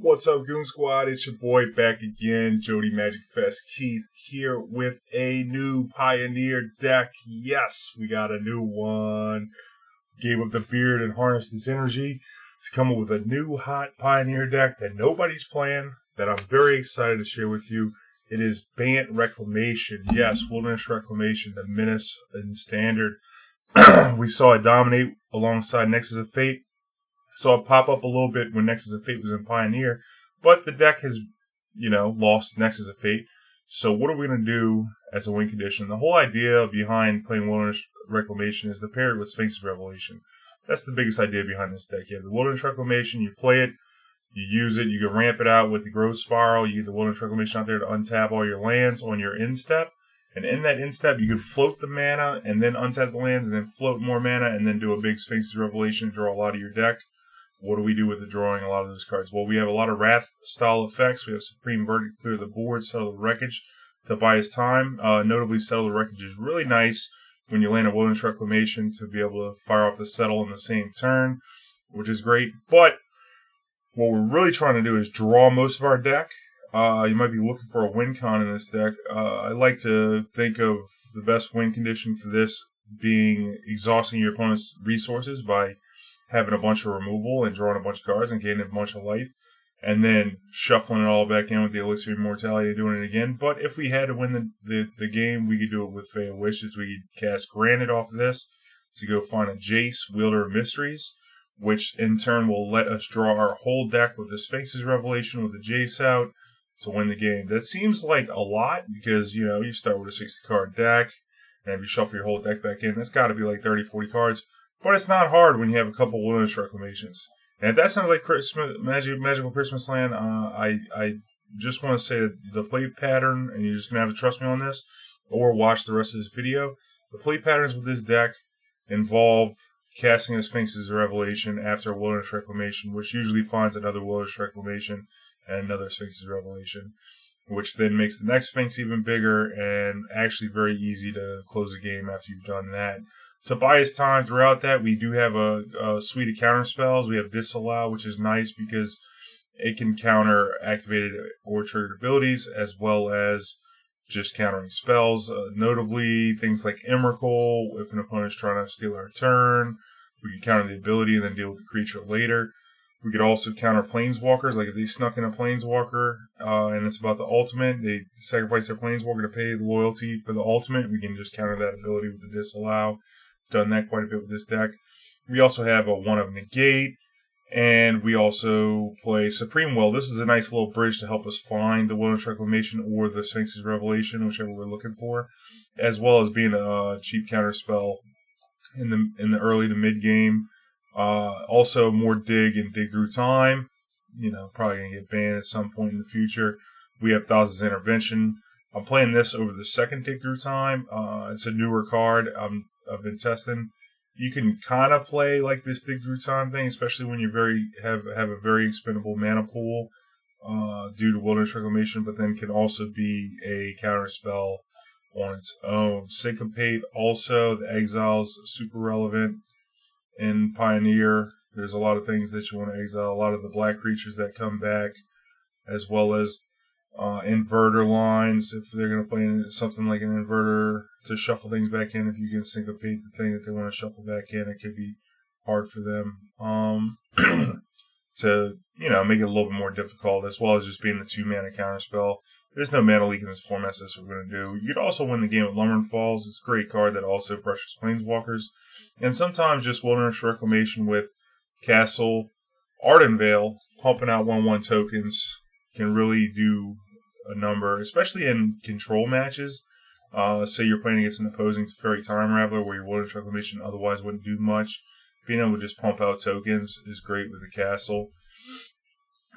What's up, Goon Squad? It's your boy back again, Jody Magic Fest Keith, here with a new Pioneer deck. Yes, we got a new one. Gave up the beard and harnessed this energy to come up with a new hot Pioneer deck that nobody's playing, that I'm very excited to share with you. It is Bant Reclamation. Yes, Wilderness Reclamation, the menace in Standard. We saw it dominate alongside Nexus of Fate. Saw it pop up a little bit when Nexus of Fate was in Pioneer, but the deck has, lost Nexus of Fate. So what are we going to do as a win condition? The whole idea behind playing Wilderness Reclamation is to pair it with Sphinx's Revelation. That's the biggest idea behind this deck. You have the Wilderness Reclamation, you play it, you use it, you can ramp it out with the Growth Spiral, you get the Wilderness Reclamation out there to untap all your lands on your instep. And in that instep, you could float the mana and then untap the lands and then float more mana and then do a big Sphinx's Revelation, draw a lot of your deck. What do we do with the drawing a lot of those cards? Well, we have a lot of Wrath-style effects. We have Supreme Verdict, clear the board, settle the wreckage to buy us time. Notably, settle the wreckage is really nice when you land a Wilderness Reclamation to be able to fire off the settle in the same turn, which is great. But what we're really trying to do is draw most of our deck. You might be looking for a win con in this deck. I like to think of the best win condition for this being exhausting your opponent's resources by having a bunch of removal and drawing a bunch of cards and gaining a bunch of life, and then shuffling it all back in with the Elixir of Immortality and doing it again. But if we had to win the game, we could do it with Fey of Wishes. We could cast Granite off of this to go find a Jace, Wielder of Mysteries, which in turn will let us draw our whole deck with the Sphinx's Revelation with the Jace out to win the game. That seems like a lot because, you start with a 60-card deck, and if you shuffle your whole deck back in, that's got to be like 30, 40 cards. But it's not hard when you have a couple Wilderness Reclamations. And if that sounds like Magical Christmas Land, I just want to say that the play pattern, and you're just going to have to trust me on this, or watch the rest of this video, the play patterns with this deck involve casting a Sphinx's Revelation after a Wilderness Reclamation, which usually finds another Wilderness Reclamation and another Sphinx's Revelation, which then makes the next Sphinx even bigger and actually very easy to close a game after you've done that. To buy us time throughout that, we do have a suite of counter spells. We have Disallow, which is nice because it can counter activated or triggered abilities as well as just countering spells. Notably, things like Emrakul, if an opponent's trying to steal our turn, we can counter the ability and then deal with the creature later. We could also counter Planeswalkers, like if they snuck in a Planeswalker and it's about the ultimate, they sacrifice their Planeswalker to pay the loyalty for the ultimate, we can just counter that ability with the Disallow. Done that quite a bit with this deck. We also have a one of Negate, and we also play Supreme Will. This is a nice little bridge to help us find the Wilderness Reclamation or the Sphinx's Revelation, whichever we're looking for, as well as being a cheap counter spell in the early to mid game. Also more dig and dig through time. Probably gonna get banned at some point in the future. We have Thassa's Intervention. I'm playing this over the second dig through time. It's a newer card. I've been testing. You can kind of play like this dig through time thing, especially when you have a very expendable mana pool due to Wilderness Reclamation, but then can also be a counter spell on its own. Syncopate also, the Exile's super relevant in Pioneer. There's a lot of things that you want to exile, a lot of the black creatures that come back, as well as inverter lines, if they're going to play something like an inverter to shuffle things back in. If you can syncopate the thing that they want to shuffle back in, it could be hard for them to make it a little bit more difficult, as well as just being a 2-mana counter spell. There's no mana leak in this format, so that's what we're going to do. You could also win the game with Lumbering Falls. It's a great card that also pressures Planeswalkers, and sometimes just Wilderness Reclamation with Castle, Ardenvale, pumping out 1/1 tokens can really do a number, especially in control matches. Say you're playing against an opposing Fairy Time Raveler where your Wilderness Reclamation otherwise wouldn't do much. Being able to just pump out tokens is great with the castle.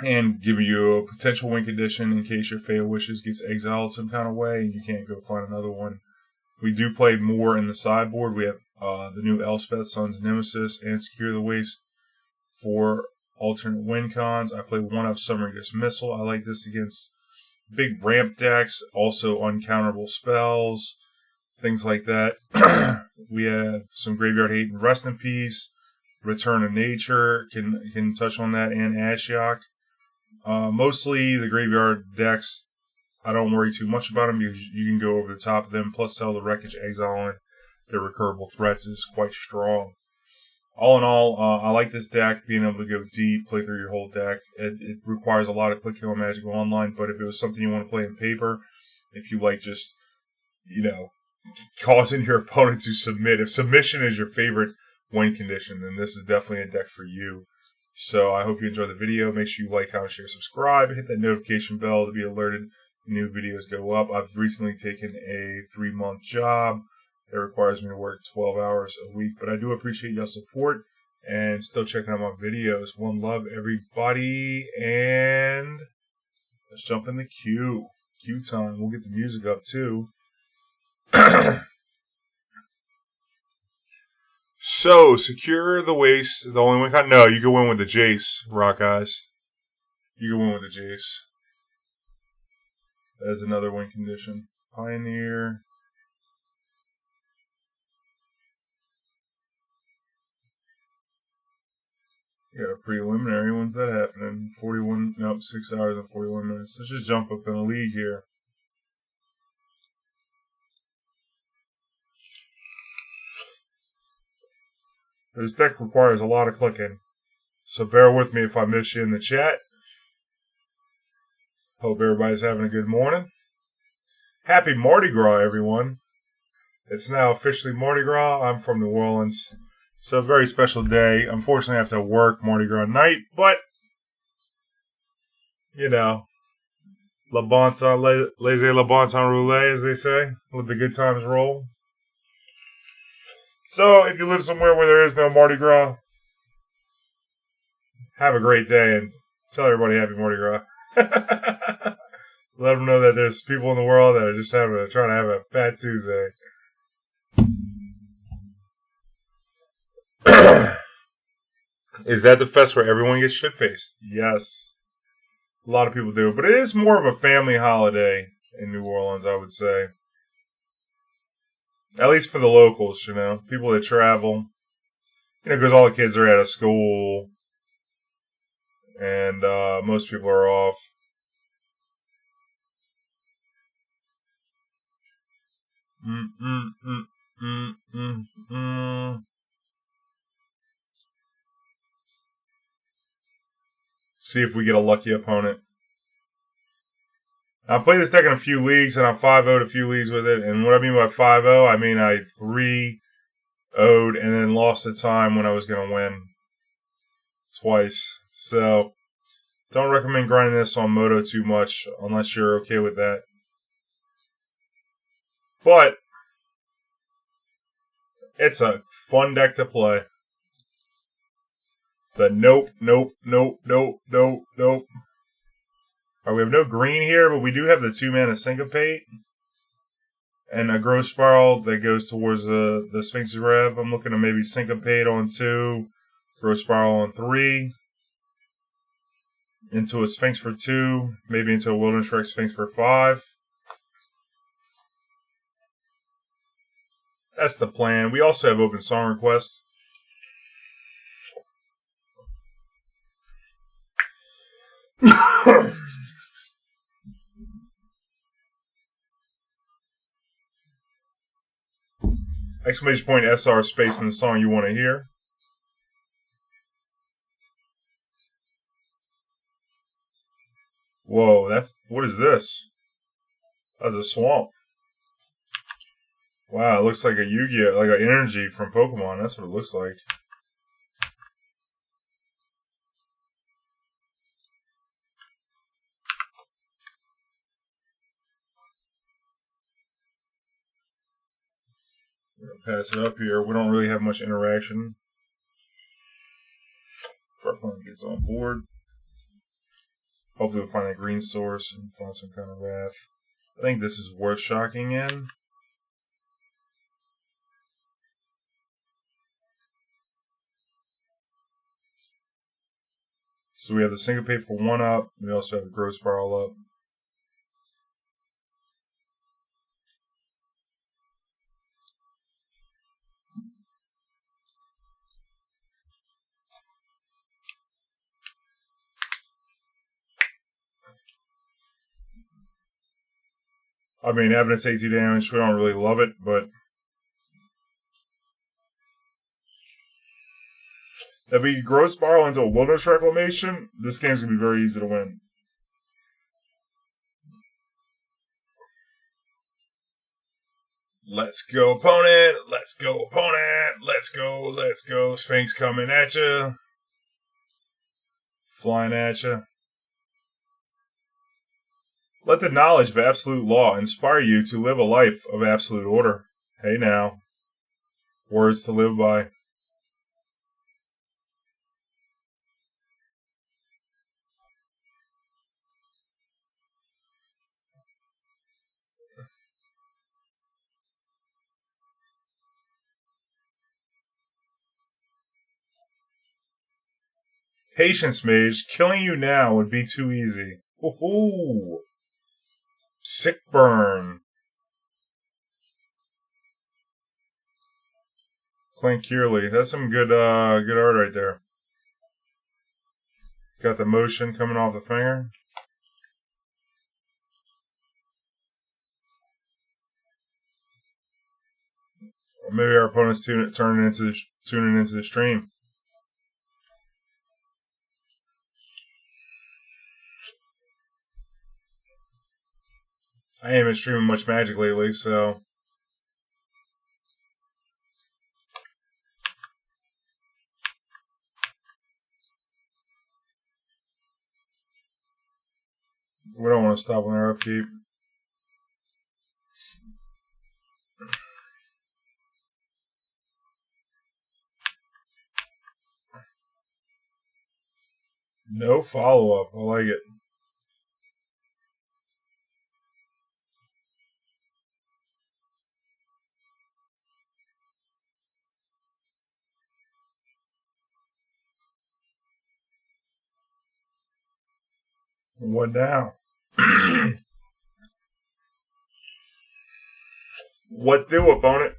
And giving you a potential win condition in case your Fey of Wishes gets exiled some kind of way and you can't go find another one. We do play more in the sideboard. We have the new Elspeth, Sons of Nemesis, and Secure the Waste for alternate win cons. I play one of Summary Dismissal. I like this against big ramp decks, also uncounterable spells, things like that. We have some Graveyard Hate and Rest in Peace. Return of Nature can touch on that, and Ashiok. Mostly the graveyard decks, I don't worry too much about them because you can go over the top of them. Plus, sell the wreckage, exiling their recurable threats is quite strong. All in all, I like this deck, being able to go deep, play through your whole deck. It requires a lot of clicking on Magic Online, but if it was something you want to play in paper, if you like just, causing your opponent to submit, if submission is your favorite win condition, then this is definitely a deck for you. So I hope you enjoy the video. Make sure you like, comment, share, subscribe, hit that notification bell to be alerted when new videos go up. I've recently taken a 3-month job. It requires me to work 12 hours a week, but I do appreciate your support and still checking out my videos. One love, everybody, and let's jump in the queue. Queue time. We'll get the music up too. So, secure the waist. The only one. No, you go in with the Jace, Rock Eyes. You go in with the Jace. That is another win condition. Pioneer. You got a preliminary. When's that happening? 6 hours and 41 minutes. Let's just jump up in a league here. This deck requires a lot of clicking, so bear with me if I miss you in the chat. Hope everybody's having a good morning. Happy Mardi Gras, everyone. It's now officially Mardi Gras. I'm from New Orleans. It's a very special day. Unfortunately, I have to work Mardi Gras night, but, la bon temps, laissez la bon temps rouler, as they say. Let the good times roll. So, if you live somewhere where there is no Mardi Gras, have a great day and tell everybody Happy Mardi Gras. Let them know that there's people in the world that are just trying to have a fat Tuesday. Is that the fest where everyone gets shit-faced? Yes. A lot of people do. But it is more of a family holiday in New Orleans, I would say. At least for the locals, people that travel. Because all the kids are out of school. And most people are off. See if we get a lucky opponent. I played this deck in a few leagues, and I 5-0'd a few leagues with it. And what I mean by 5-0, I mean I 3-0'd and then lost the time when I was going to win twice. So, don't recommend grinding this on Moto too much unless you're okay with that. But, it's a fun deck to play. The nope. Right, we have no green here, but we do have the 2-mana Syncopate. And a Growth Spiral that goes towards the Sphinx's Rev. I'm looking to maybe Syncopate on 2, Growth Spiral on 3. Into a Sphinx for 2, maybe into a Wilderness Rex Sphinx for 5. That's the plan. We also have open song requests. Exclamation point SR space in the song you want to hear. Whoa, what is this? That's a swamp. Wow, it looks like a Yu-Gi-Oh! Like an energy from Pokemon. That's what it looks like. I'm going to pass it up here. We don't really have much interaction. If our opponent gets on board. Hopefully we'll find a green source and find some kind of wrath. I think this is worth shocking in. So we have the Syncopate for 1 up. We also have the Growth Spiral up. I mean, having to take 2 damage, we don't really love it, but if we grow Spiral into a Wilderness Reclamation, this game's going to be very easy to win. Let's go, opponent! Let's go, opponent! Let's go, let's go. Sphinx coming at you. Flying at you. Let the knowledge of absolute law inspire you to live a life of absolute order. Hey now. Words to live by. Patience, Mage. Killing you now would be too easy. Ooh. Sick burn. Clank Kearley. That's some good art right there. Got the motion coming off the finger. Or maybe our opponent's tuning into the stream. I ain't been streaming much Magic lately, so we don't want to stop on their upkeep. No follow-up. I like it. What now? What do, opponent?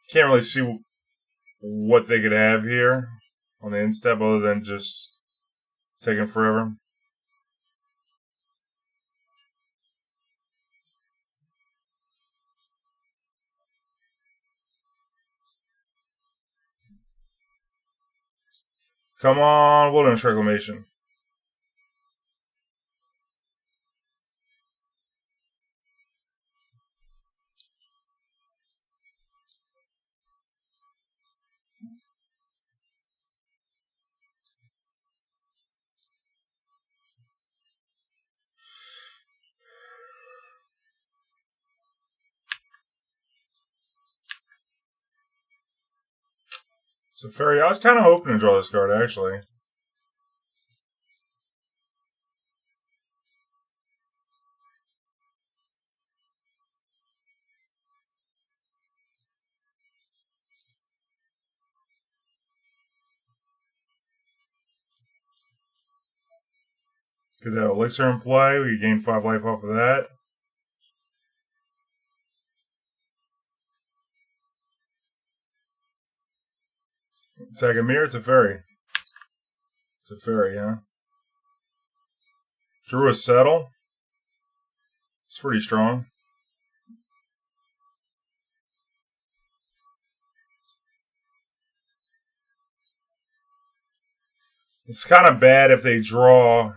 Can't really see what they could have here on the instep other than just taking forever. Come on, Wilderness Reclamation. So Fairy, I was kind of hoping to draw this card, actually. Get that Elixir in play. We gain 5 life off of that. Attack a mirror, it's a fairy. It's a fairy, huh? Drew a settle. It's pretty strong. It's kind of bad if they draw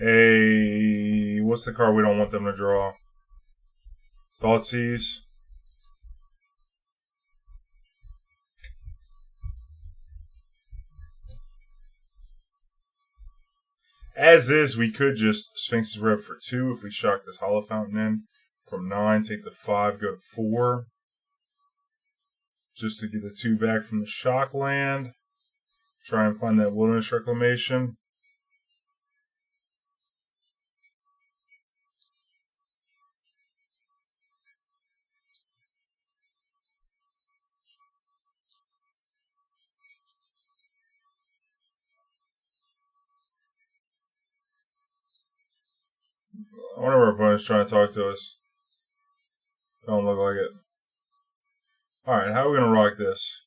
a... What's the card we don't want them to draw? Thoughtseize. As is, we could just Sphinx's Rev for 2 if we shock this Hollow Fountain in. From 9, take the 5, go to 4. Just to get the 2 back from the shock land. Try and find that Wilderness Reclamation. I wonder if our opponent's trying to talk to us. Don't look like it. Alright, how are we going to rock this?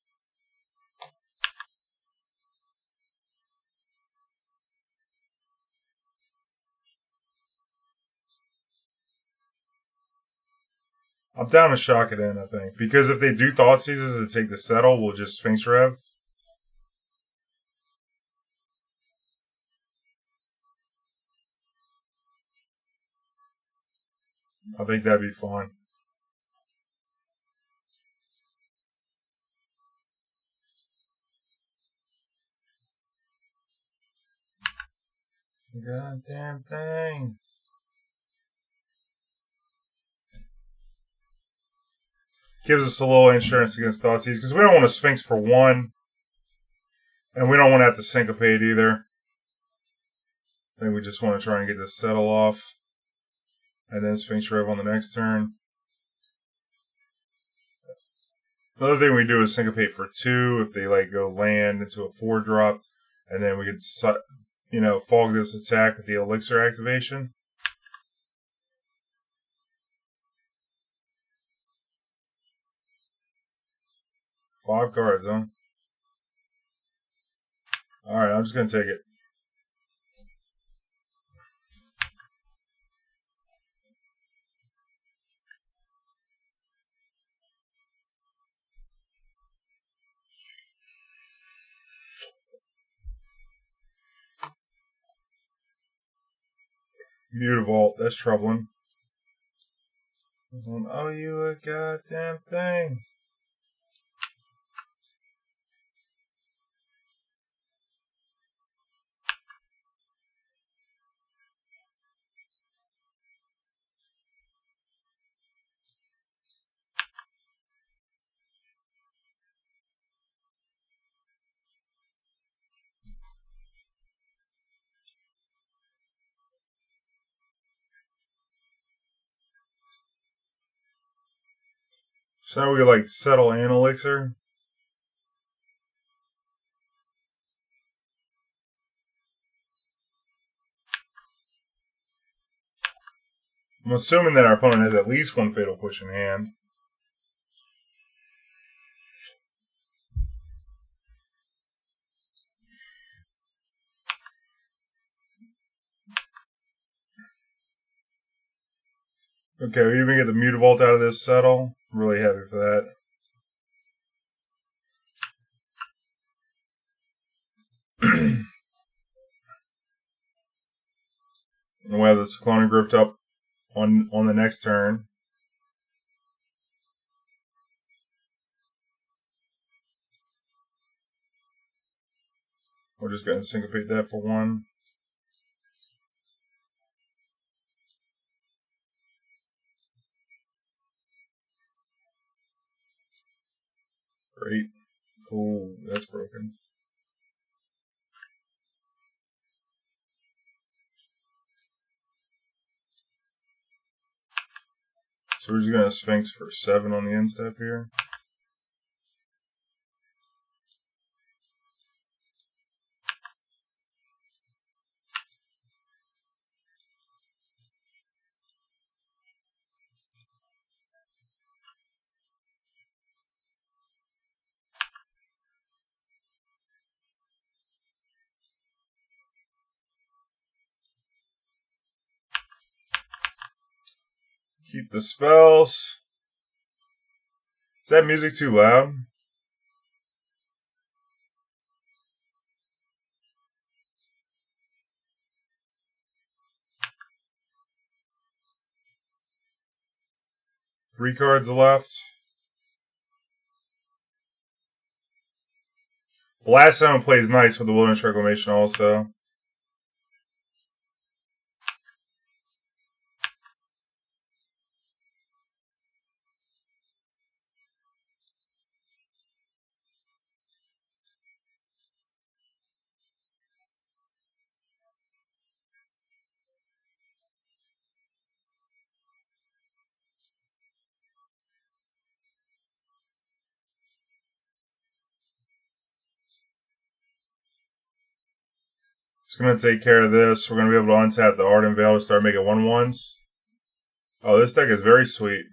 I'm down to shock it in, I think. Because if they do Thought Seizes and take the settle, we'll just Sphinx Rev. I think that'd be fun. Goddamn thing. Gives us a little insurance against Thoughtseize because we don't want to Sphinx for one, and we don't want to have to syncopate either. I think we just want to try and get this settle off, and then Sphinx Rev on the next turn. Another thing we do is syncopate for 2 if they like go land into a 4-drop, and then we could fog this attack with the elixir activation. Five cards, huh? Alright, I'm just going to take it. Mutavault, that's troubling. Oh, you a goddamn thing. So now we like settle and elixir. I'm assuming that our opponent has at least one Fatal Push in hand. Okay, we even get the Mutavault out of this settle. Really happy for that. And we'll have the Cyclonic Rift up on the next turn. We're just going to syncopate that for 1. Great. Oh, that's broken. So we're just going to Sphinx for 7 on the end step here. Keep the spells. Is that music too loud? Three cards left. Blast Zone plays nice with the Wilderness Reclamation also. It's going to take care of this. We're going to be able to untap the Arden Veil to start making 1/1s. Oh, this deck is very sweet.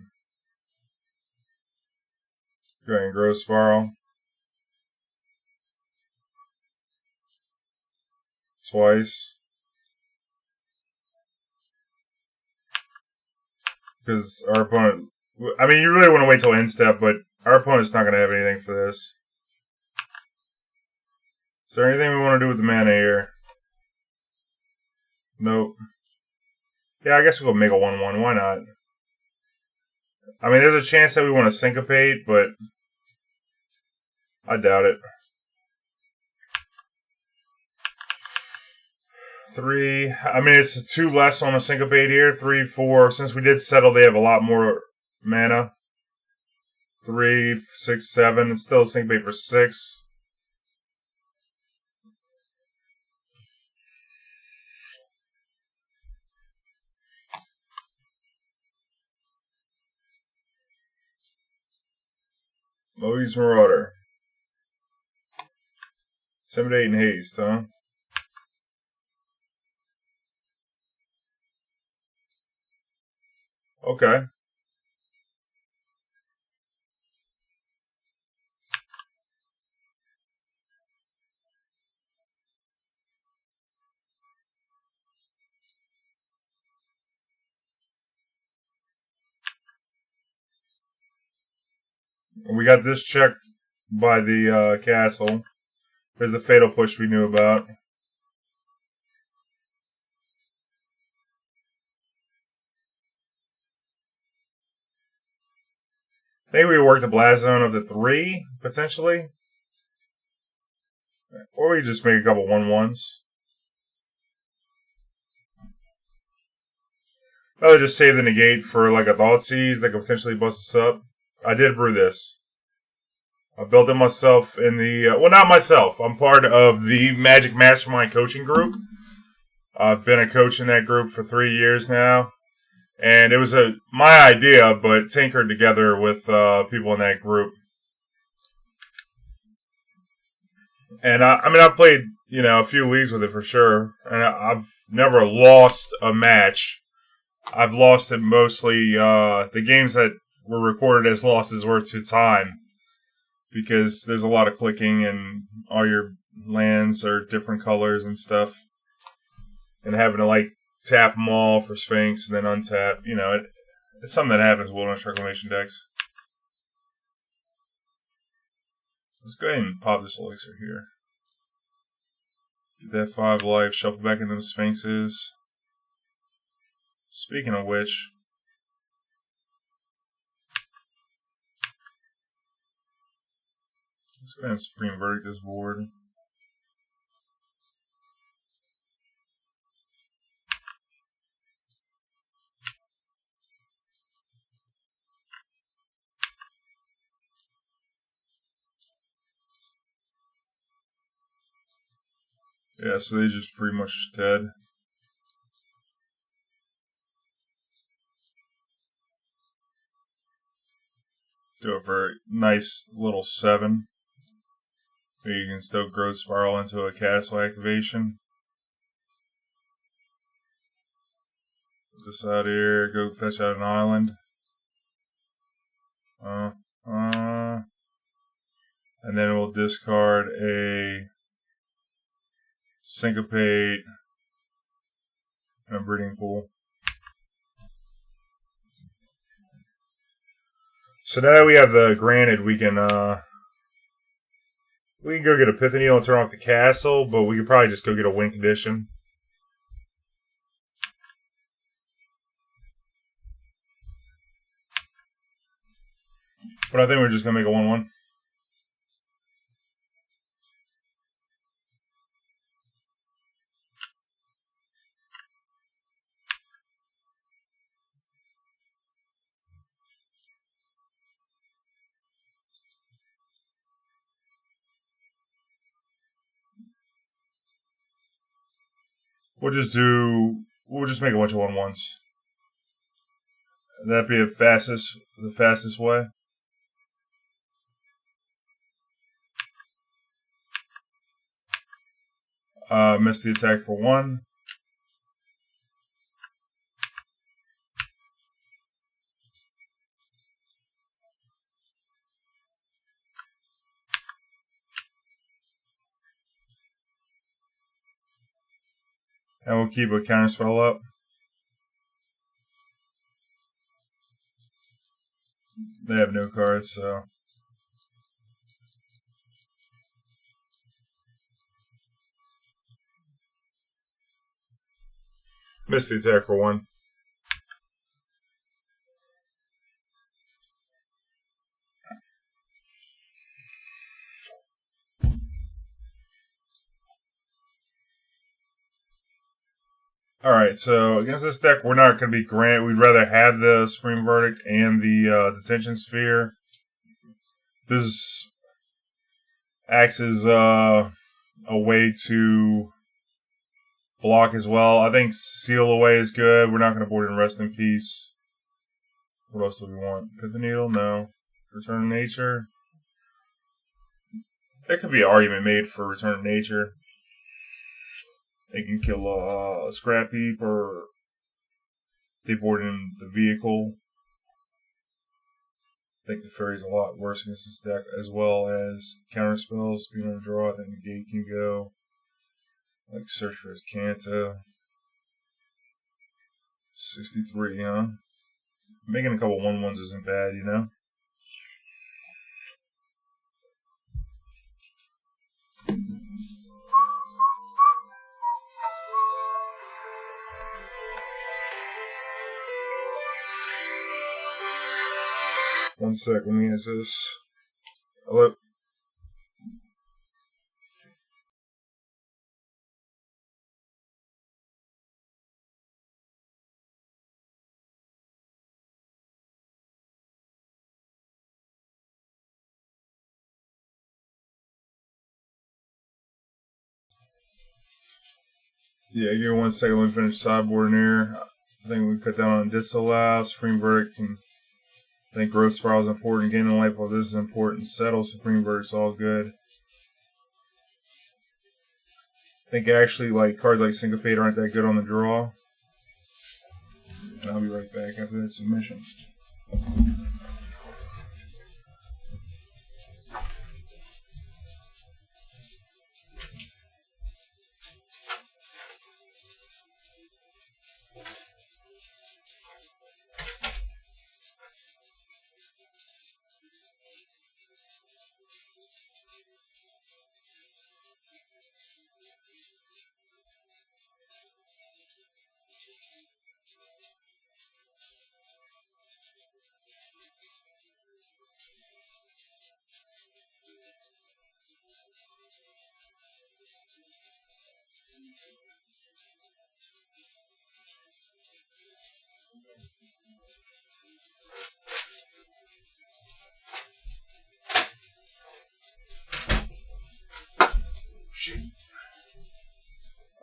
Go ahead and Growth Spiral. Twice. Because our opponent I mean, you really want to wait till end step, but our opponent's not going to have anything for this. Is there anything we want to do with the mana here? Nope. Yeah, I guess we'll make a 1/1. Why not? I mean, there's a chance that we want to syncopate, but I doubt it. 3. I mean, it's 2 less on a syncopate here. 3, 4. Since we did settle, they have a lot more mana. 3, 6, 7. It's still a syncopate for 6. Moe's Marauder. Intimidate and Haste, huh? Okay. We got this checked by the castle. There's the Fatal Push we knew about. I think we work the Blast Zone up to 3, potentially. Or we just make a couple 1/1s. I would just save the negate for like a Thoughtseize that could potentially bust us up. I did brew this. I built it myself in the... well, not myself. I'm part of the Magic Mastermind coaching group. I've been a coach in that group for 3 years now. And it was my idea, but tinkered together with people in that group. And I mean, I've played, a few leagues with it for sure. And I've never lost a match. I've lost it mostly, the games that were recorded as losses were to time. Because there's a lot of clicking and all your lands are different colors and stuff. And having to, tap them all for Sphinx and then untap. It's something that happens with Wilderness Reclamation decks. Let's go ahead and pop this elixir here. Get that 5 life, shuffle back into the Sphinxes. Speaking of which, let's go ahead and Supreme Verdict this board. Yeah, so they just pretty much dead. Do it for a nice little 7. Maybe you can still Growth Spiral into a castle activation. Put this out here, go fetch out an island. And then we'll discard a Syncopate and a Breeding Pool. So now that we have the Granted, we can go get Epiphany and turn off the castle, but we could probably just go get a win condition. But I think we're just going to make a 1/1. We'll just make a bunch of 1/1s. That'd be the fastest way. Miss the attack for 1. And we'll keep a counter spell up. They have no cards, so. Missed the attack for 1. Alright, so against this deck, we're not going to be Grant. We'd rather have the Supreme Verdict and the Detention Sphere. This acts as a way to block as well. I think Seal Away is good. We're not going to board in Rest in Peace. What else do we want? Cut the Needle? No. Return to Nature? There could be an argument made for Return to Nature. They can kill a Scrap Heap, or they board in the vehicle. I think the Fairy's a lot worse against this deck, as well as counter spells. Being on the draw, I think Negate can go. Like Search for his Canto. 63, huh? Making a couple 1/1s isn't bad, you know? One sec, let me answer this. Hello? Yeah, give me 1 second, let me finish sideboarding here. I think we cut down on Disallow, Supreme Verdict, and I think Growth Spiral is important. Gaining life while this is important. Settle, Supreme Verdict's all good. I think actually like cards like Syncopate aren't that good on the draw. And I'll be right back after that submission.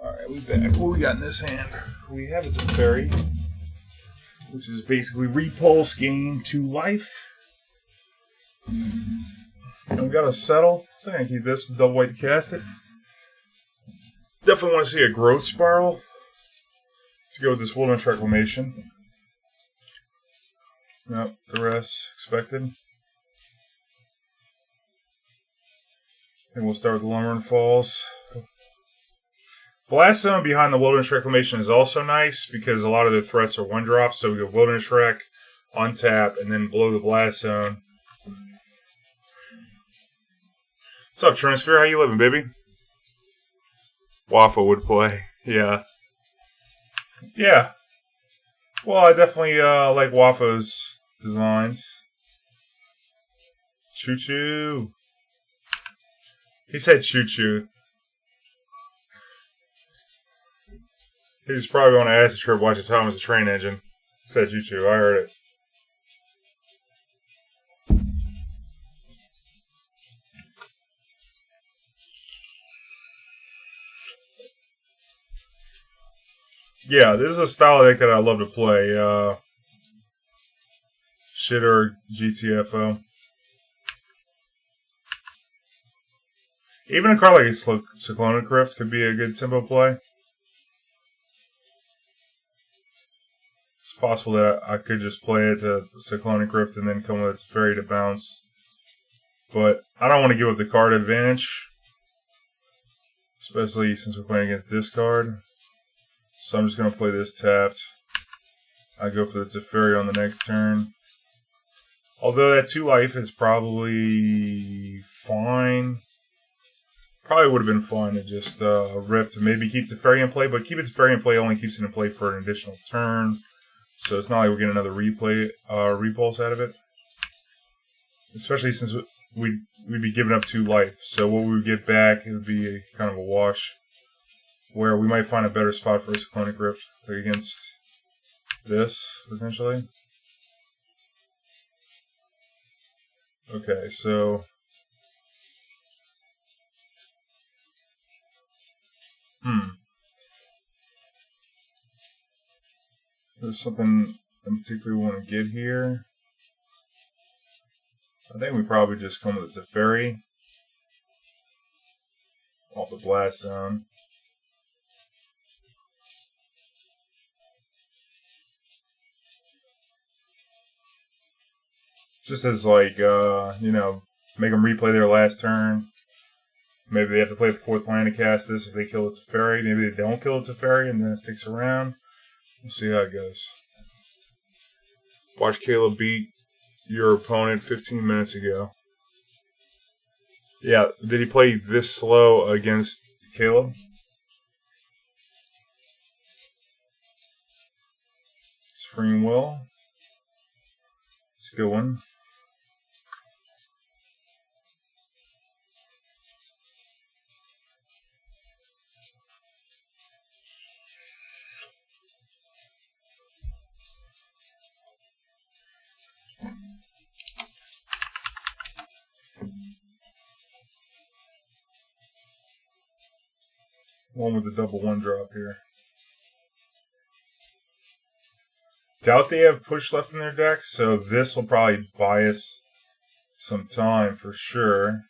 Alright, we back. What we got in this hand? We have a Fairy, which is basically Repulse, gain 2 life. And we got a Settle. I think I can keep this with double white to cast it. Definitely want to see a Growth Spiral to go with this Wilderness Reclamation. Nope, the rest expected. And we'll start with the Lumbering Falls. Blast Zone behind the Wilderness Reclamation is also nice because a lot of the threats are 1-drops. So we go Wilderness Rec, untap, and then blow the Blast Zone. What's up, Transfer? How you living, baby? Waffle would play. Yeah. Yeah. Well, I definitely like Waffle's designs. Choo choo. He said choo choo. He's probably on an acid trip watching Thomas the Train Engine. He said choo choo. I heard it. Yeah, this is a style deck that I love to play. Shitter GTFO. Even a card like Cyclonic Rift could be a good tempo play. It's possible that I could just play it to Cyclonic Rift and then come with its Fairy to bounce. But I don't want to give up the card advantage. Especially since we're playing against discard. So I'm just going to play this tapped. I go for the Teferi on the next turn. Although that 2 life is probably fine. Probably would have been fun to just rift to maybe keep Teferi in play, but keeping Teferi in play only keeps it in play for an additional turn. So it's not like we're getting another repulse out of it. Especially since we'd be giving up 2 life. So what we would get back, it would be kind of a wash. Where we might find a better spot for a Cyclonic Rift against this, potentially. Okay, so... There's something I particularly want to get here. I think we probably just come with the Teferi off the blast zone. Just as like, you know, make them replay their last turn. Maybe they have to play a 4th land to cast this if they kill the Teferi. Maybe they don't kill the Teferi and then it sticks around. We'll see how it goes. Watch Caleb beat your opponent 15 minutes ago. Yeah, did he play this slow against Caleb? Supreme Will. It's a good one. One with the double 1-drop here. Doubt they have push left in their deck, so this will probably buy us some time for sure.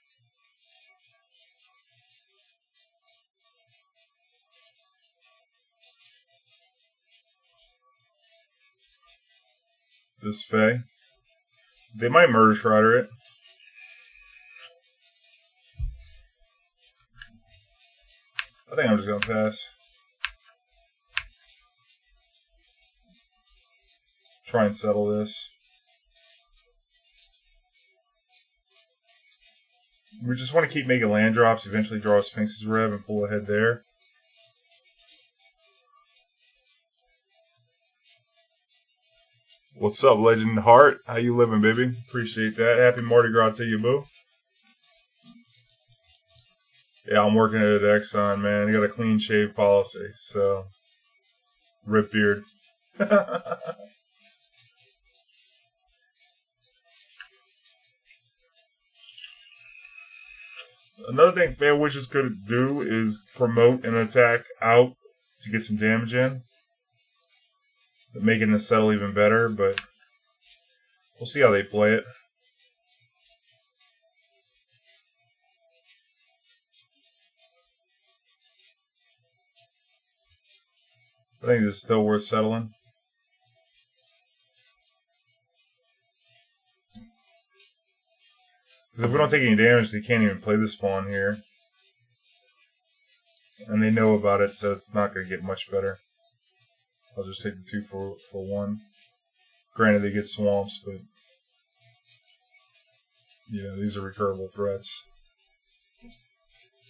This Fae. They might Murder Strider it. I think I'm just going to pass. Try and settle this. We just want to keep making land drops, eventually draw a Sphinx's Rev and pull ahead there. What's up, Legend Heart? How you living, baby? Appreciate that. Happy Mardi Gras to you, boo. Yeah, I'm working at it at Exxon, man. They got a clean shave policy, so rip beard. Another thing Fan Wishes could do is promote an attack out to get some damage in, making the settle even better, but we'll see how they play it. I think this is still worth settling. Because if we don't take any damage, they can't even play the spawn here. And they know about it, so it's not going to get much better. I'll just take the 2 for 1. Granted, they get swamps, but you know, these are recurable threats.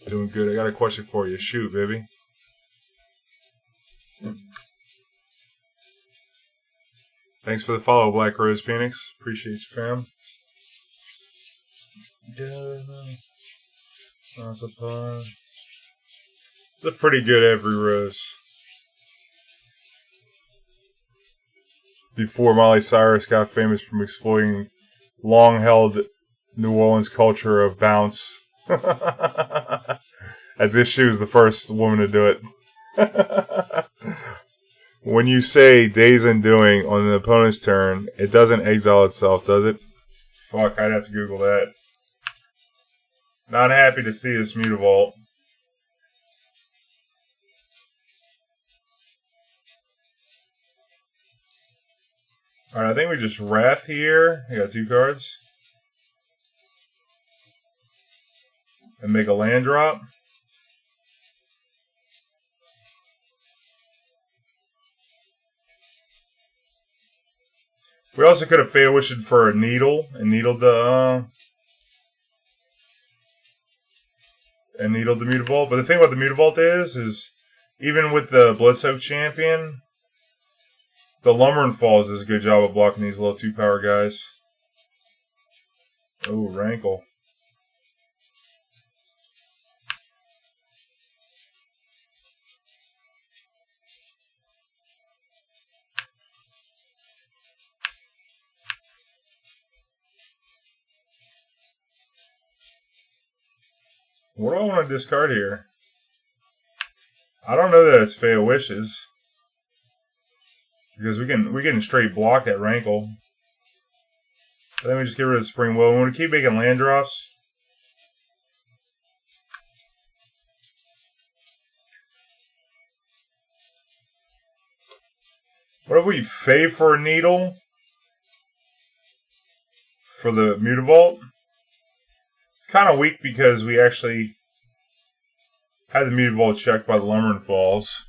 Doing good. I got a question for you. Shoot, baby. Thanks for the follow, Black Rose Phoenix. Appreciate you, fam. It's a pretty good every rose. Before Miley Cyrus got famous from exploiting long-held New Orleans culture of bounce. As if she was the first woman to do it. When you say Days Undoing on the opponent's turn, it doesn't exile itself, does it? Fuck, I'd have to Google that. Not happy to see this Mutavault. Alright, I think we just Wrath here. I got 2 cards. And make a land drop. We also could have fail wished for a needle and needled the Mutavault. But the thing about the Mutavault is even with the Bloodsoaked Champion, the Lumbering Falls does a good job of blocking these little 2-power guys. Oh, Rankle. What do I want to discard here? I don't know that it's Fail Wishes. Because we can straight block that Rankle. Let me just get rid of Spring Will. We want to keep making land drops. What if we Fave for a Needle? For the Mutavault? It's kind of weak because we actually had the Mutavault checked by the Lumbering Falls.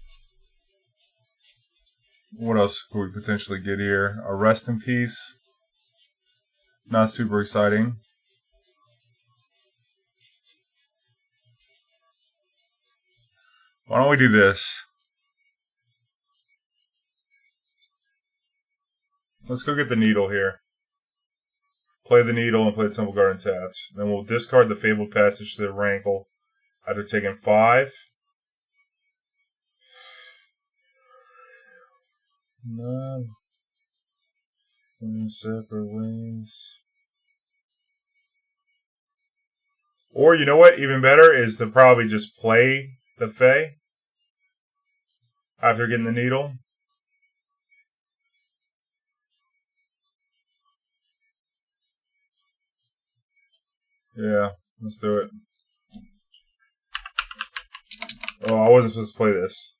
What else could we potentially get here? A Rest in Peace. Not super exciting. Why don't we do this? Let's go get the Needle here. Play the Needle and play the Temple Guard untapped. Then we'll discard the Fabled Passage to the Rankle after taking 5. No. Separate ways. Or, you know what? Even better is to probably just play the Fae after getting the Needle. Yeah, let's do it. Oh, I wasn't supposed to play this.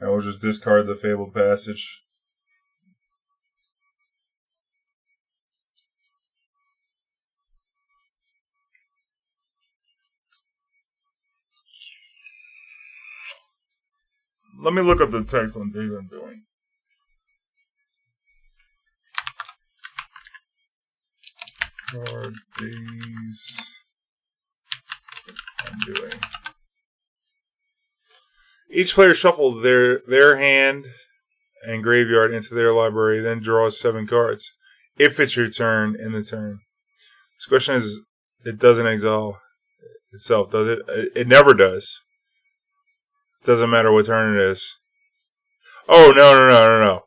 And we'll just discard the Fabled Passage. Let me look up the text on things I'm doing. Card days I'm doing. Each player shuffles their hand and graveyard into their library, then draws 7 cards. If it's your turn in the turn. This question is, it doesn't exile itself, does it? It never does. Doesn't matter what turn it is. Oh, no.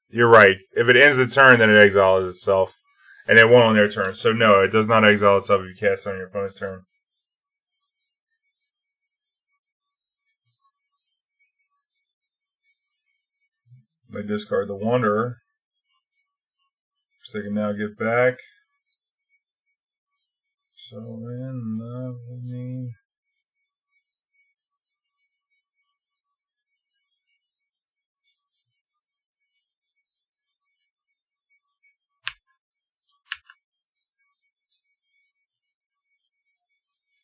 You're right. If it ends the turn, then it exiles itself. And it won't on their turn. So no, it does not exile itself if you cast it on your opponent's turn. They discard the Wanderer, which they can now get back. So in love with me.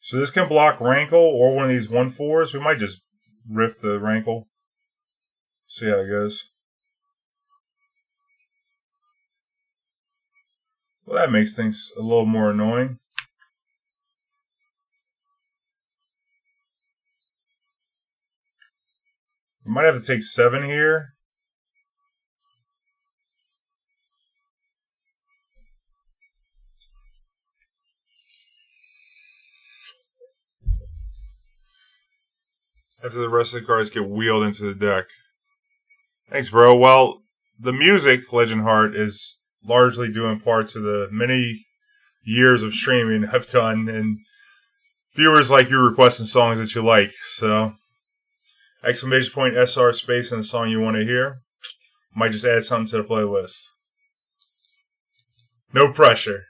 So this can block Rankle or one of these 1/4s. We might just riff the Rankle. See how it goes. Well, that makes things a little more annoying. We might have to take 7 here. After the rest of the cards get wheeled into the deck. Thanks, bro. Well, the music, Legend Heart, is largely due in part to the many years of streaming I've done and viewers like you requesting songs that you like. So, exclamation point SR space in the song you want to hear. Might just add something to the playlist. No pressure.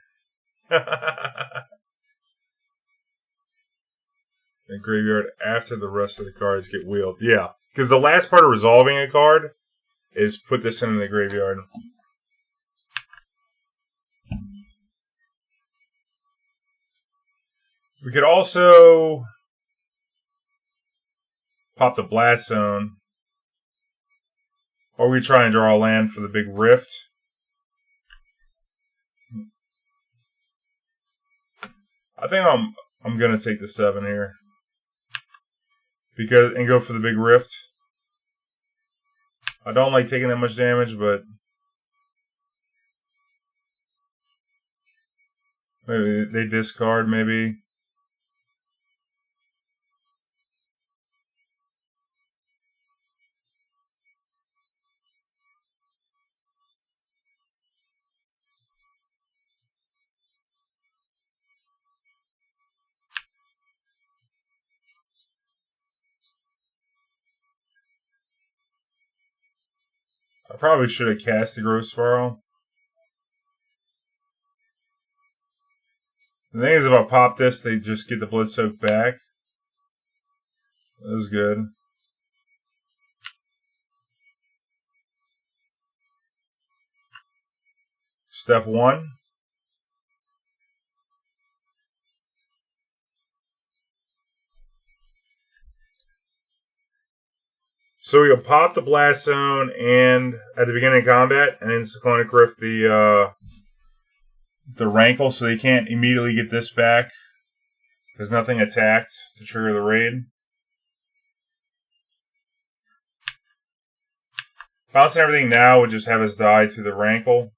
And graveyard after the rest of the cards get wheeled. Yeah, because the last part of resolving a card is put this in the graveyard. We could also pop the Blast Zone. Or we try and draw a land for the big Rift. I think I'm gonna take the 7 here. And go for the big Rift. I don't like taking that much damage, but maybe they discard, maybe. I probably should have cast the Growth Spiral. The thing is, if I pop this, they just get the Blood Soak back. That was good. Step 1. So we can pop the Blast Zone and at the beginning of combat, and then Cyclonic Rift the Rankle, so they can't immediately get this back. There's nothing attacked to trigger the raid. Bouncing everything now would just have us die to the Rankle.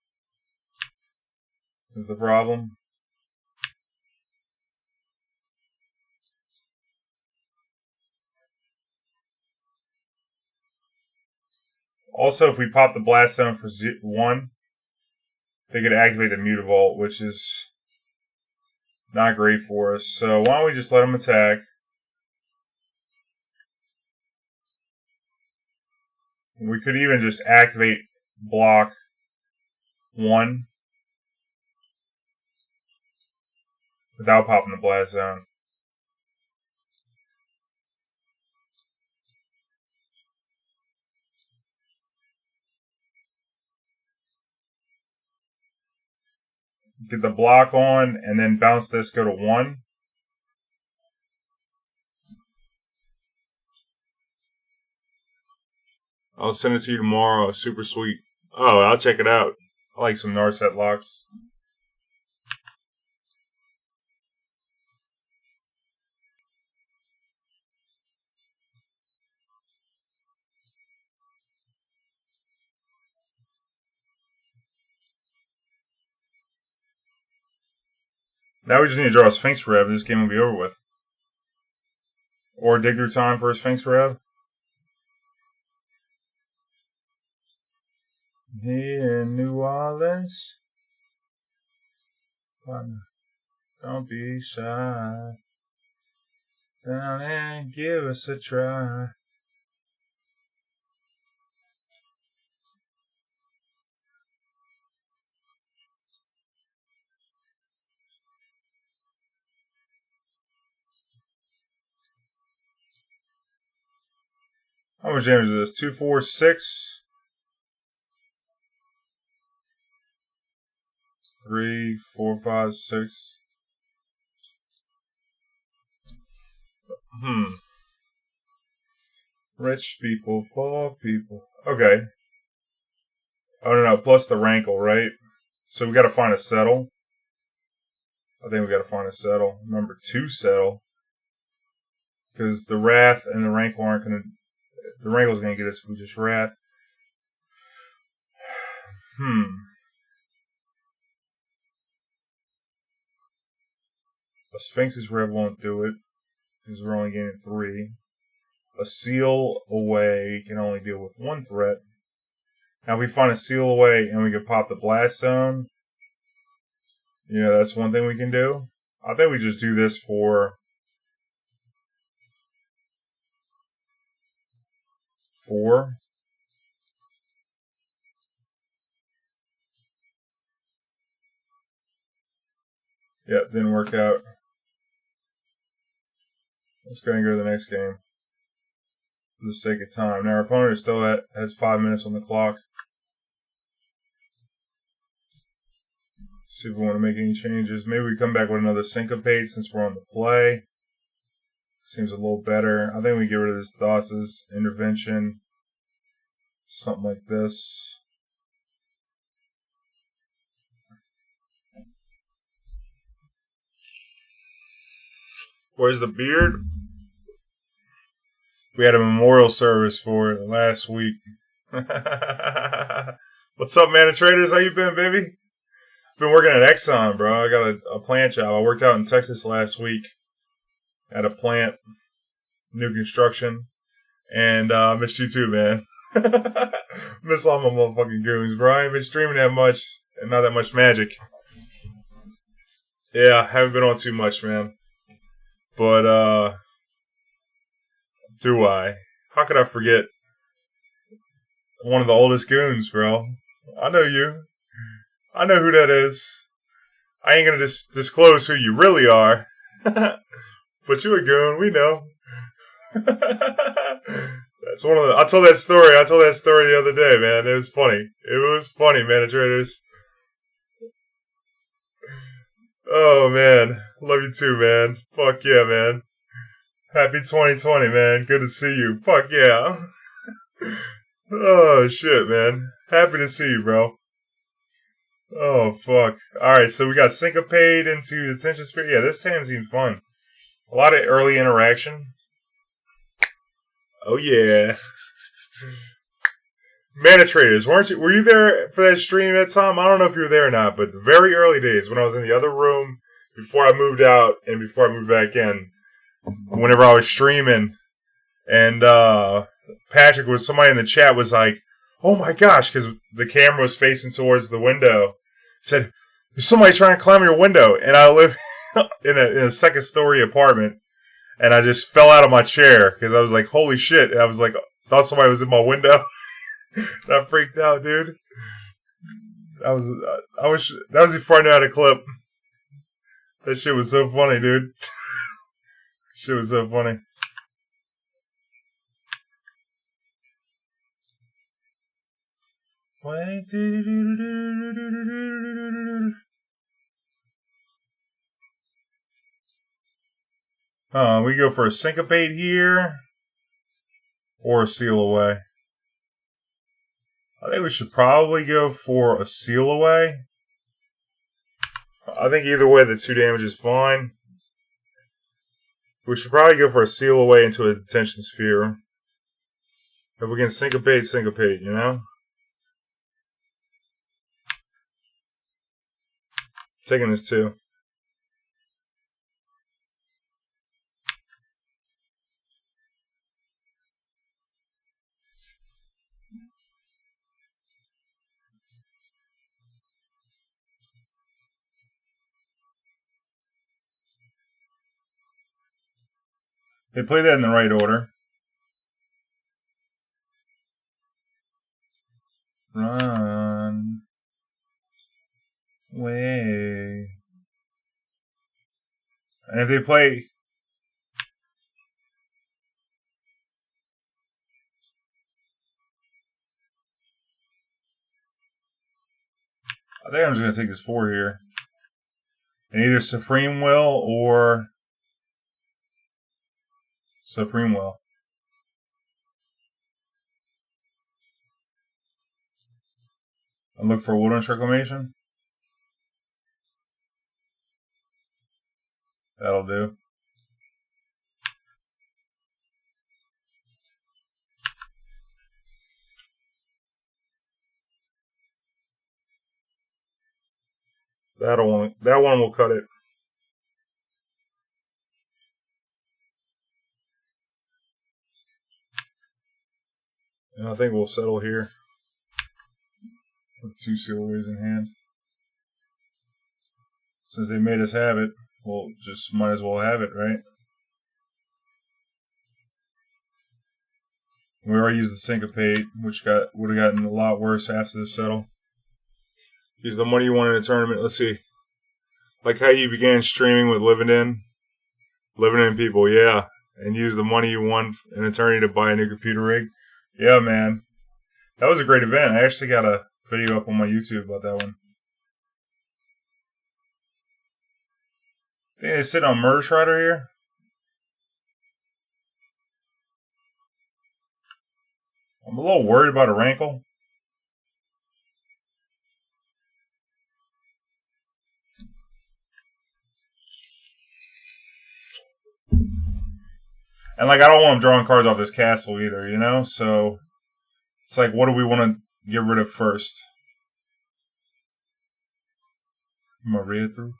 Is the problem. Also, if we pop the Blast Zone for 1, they could activate the Mutavault, which is not great for us. So why don't we just let them attack? We could even just activate block 1 without popping the Blast Zone. Get the block on, and then bounce this, go to 1. I'll send it to you tomorrow. Super sweet. Oh, I'll check it out. I like some Narset locks. Now we just need to draw a Sphinx Rev, and this game will be over with. Or dig through time for a Sphinx Rev. Here in New Orleans, don't be shy. Down and give us a try. How much damage is this? 2, 4, 6. 3, 4, 5, 6. Rich people, poor people. Okay. Oh, no, plus the Rankle, right? So we gotta find a settle. I think we gotta find a settle. Number 2 settle. Because the Wrath and the Rankle aren't gonna... The Rankle's gonna get us if we just Wrath. A Sphinx's Rev won't do it. Because we're only gaining 3. A Seal Away can only deal with 1 threat. Now if we find a Seal Away and we can pop the Blast Zone, you know, that's one thing we can do. I think we just do this for 4. Yeah, didn't work out. Let's go and go to the next game. For the sake of time. Now our opponent still has 5 minutes on the clock. See if we want to make any changes. Maybe we come back with another Syncopate since we're on the play. Seems a little better. I think we get rid of this Thassa's intervention. Something like this. Where's the beard? We had a memorial service for it last week. What's up, man? Traders? How you been, baby? Been working at Exxon, bro. I got a plant job. I worked out in Texas last week at a plant, new construction, and I missed you too, man. Miss all my motherfucking goons, bro. I ain't been streaming that much and not that much Magic. Yeah, haven't been on too much, man. But, do I? How could I forget one of the oldest goons, bro? I know you. I know who that is. I ain't gonna disclose who you really are. But you a goon, we know. That's one of the. I told that story the other day, man. It was funny. It was funny, man, traders. Oh man. Love you too, man. Fuck yeah, man. Happy 2020, man. Good to see you. Fuck yeah. Oh shit, man. Happy to see you, bro. Oh fuck. Alright, so we got Syncopate into the Tension Sphere. Yeah, this hand seems fun. A lot of early interaction. Oh yeah. Mana Traders, were you there for that stream that time? I don't know if you were there or not, but the very early days when I was in the other room before I moved out and before I moved back in, whenever I was streaming, and somebody in the chat was like, oh my gosh, because the camera was facing towards the window, said, there's somebody trying to climb your window, and I live in a second story apartment, and I just fell out of my chair, because I was like, holy shit, and I was like, thought somebody was in my window. And I freaked out, dude. That was before I knew how to clip. That shit was so funny, dude. Shit was so funny. We go for a Syncopate here. Or a Seal Away. I think we should probably go for a Seal Away. I think either way the 2 damage is fine. We should probably go for a Seal Away into a Detention Sphere. If we can syncopate, you know? Taking this too. They played that in the right order. Run. Way. And if they play... I think I'm just going to take this 4 here. And either Supreme Will or... Supreme Will. And look for Wilderness Reclamation. That'll do. That one will cut it. And I think we'll settle here. With 2 Sealaways in hand. Since they made us have it, we'll just might as well have it, right? We already used the Syncopate, which would have gotten a lot worse after the settle. Use the money you won in a tournament. Let's see. Like how you began streaming with Living In people, yeah. And use the money you won in a tourney to buy a new computer rig. Yeah, man. That was a great event. I actually got a video up on my YouTube about that one. I think they sit on Murder Shredder here. I'm a little worried about a rankle. And, like, I don't want him drawing cards off this castle either, you know? So, it's like, what do we want to get rid of first? Am I read it through?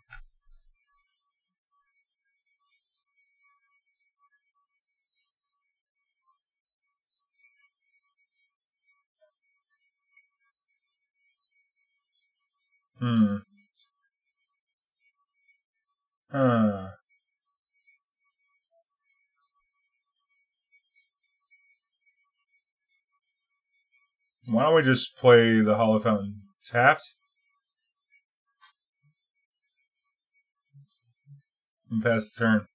Huh. Why don't we just play the Hollow Fountain tapped? And pass the turn.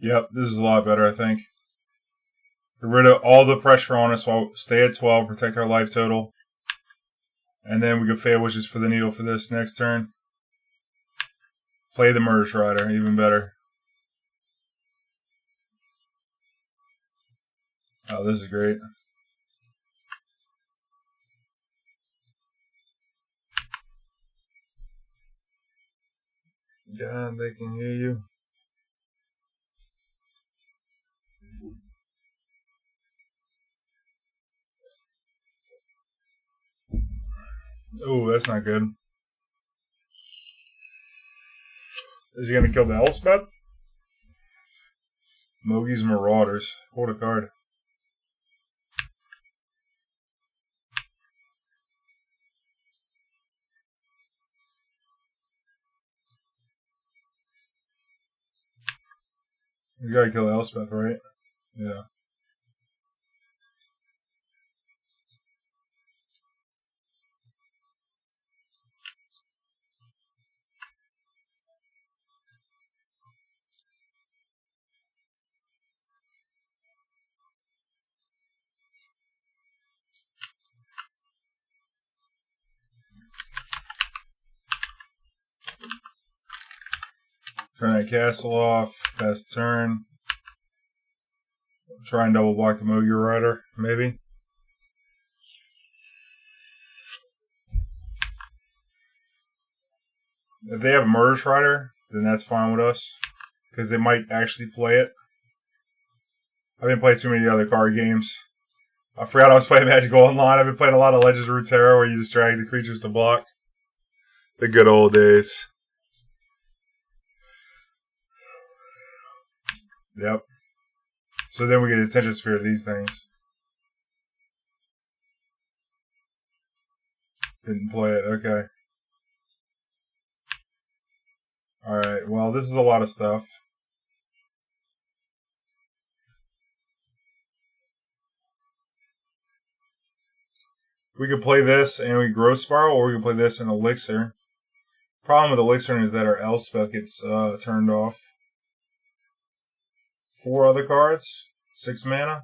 Yep, this is a lot better, I think. Get rid of all the pressure on us while stay at 12, protect our life total. And then we can Fey Wishes for the needle for this next turn. Play the Murder Strider, even better. Oh, this is great. God, they can hear you. Oh, that's not good. Is he going to kill the Elspeth? Mogi's Marauders. Hold a card. You gotta kill Elspeth, right? Yeah. Turn that castle off. Pass the turn. Try and double block the Mogi Rider, maybe. If they have a Murder Strider, then that's fine with us. Because they might actually play it. I've been playing too many other card games. I forgot I was playing Magic Online. I've been playing a lot of Legends of Runeterra where you just drag the creatures to block. The good old days. Yep. So then we get Attention Sphere of these things. Didn't play it, okay. Alright, well, this is a lot of stuff. We could play this and we Growth Spiral, or we can play this and Elixir. Problem with Elixir is that our Elspeth gets turned off. 4 other cards, 6 mana.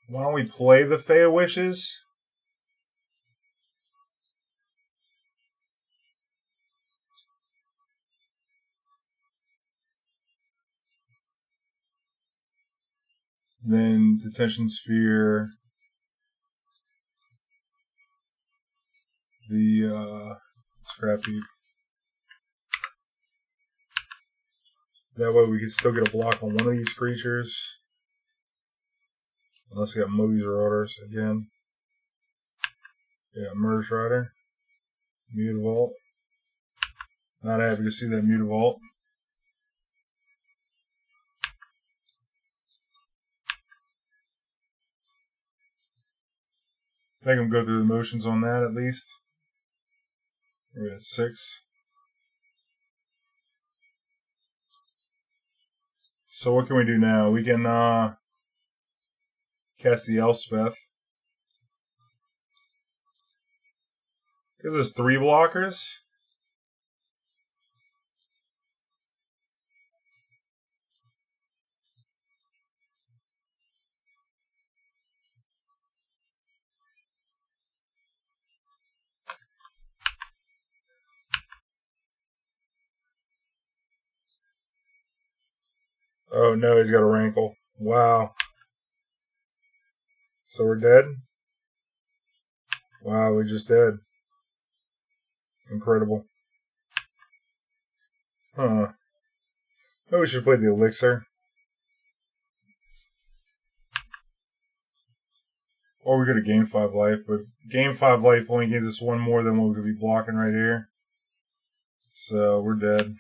Why don't we play the Fey Wishes? Then Detention Sphere. The Scrap Heap. That way we can still get a block on one of these creatures. Unless we got Mogi's Marauders again. Yeah, Murder Strider. Mutavault. Not happy to see that Mutavault. Make him go through the motions on that at least. We're at 6. So what can we do now? We can cast the Elspeth. Gives us 3 blockers. Oh no, he's got a rankle. Wow. So we're dead? Wow, we just dead. Incredible. Huh. Maybe we should play the elixir. Or we could have gained 5 life, but gain 5 life only gives us 1 more than what we could be blocking right here. So we're dead.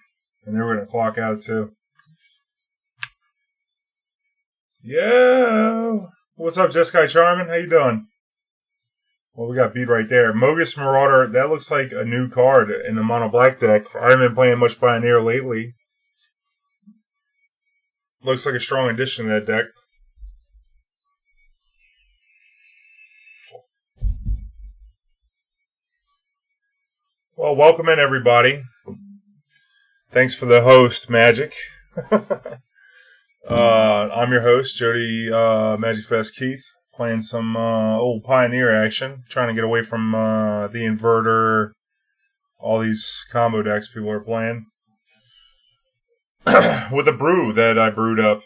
And then we're going to clock out too. Yo! What's up, Jeskai Charmin? How you doing? Well, we got beat right there. Mogus Marauder, that looks like a new card in the mono black deck. I haven't been playing much Pioneer lately. Looks like a strong addition to that deck. Well, welcome in, everybody. Thanks for the host, Magic. I'm your host, Jody Magic Fest Keith, playing some old Pioneer action, trying to get away from the Inverter, all these combo decks people are playing. With a brew that I brewed up,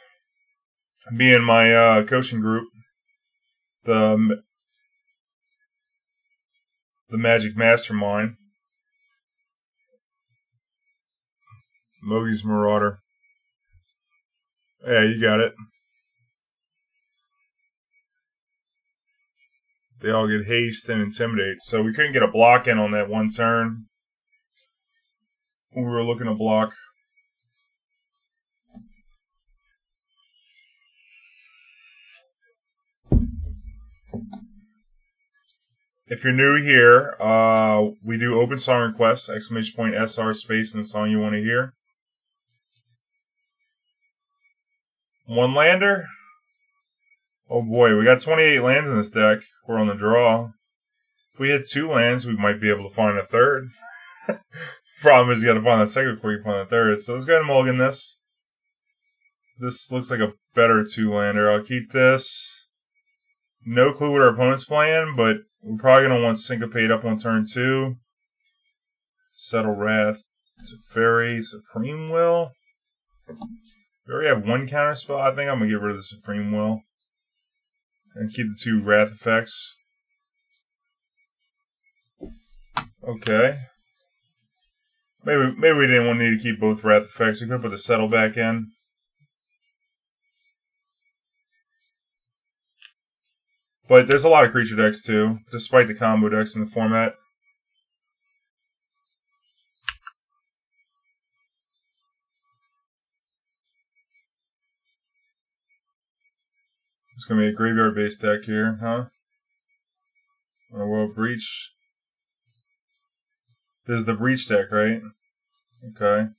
me and my coaching group, the Magic Mastermind, Mogi's Marauder. Yeah, you got it. They all get haste and intimidate. So we couldn't get a block in on that one turn when we were looking to block. If you're new here, we do open song requests, exclamation point SR space and the song you want to hear. 1 lander? Oh boy, we got 28 lands in this deck. We're on the draw. If we hit 2 lands, we might be able to find a third. Problem is you gotta find the second before you find the third. So let's go ahead and mulligan this. This looks like a better 2-lander. I'll keep this. No clue what our opponent's playing, but we're probably going to want Syncopate up on turn 2. Settle Wrath. Teferi, Supreme Will. We already have 1 counter spell. I think I'm going to get rid of the Supreme Will. And keep the 2 Wrath effects. Okay. Maybe we didn't want to need to keep both Wrath effects. We could put the Settle back in. But there's a lot of creature decks too, despite the combo decks in the format. It's going to be a graveyard-based deck here, huh? Well, Breach. This is the Breach deck, right? Okay.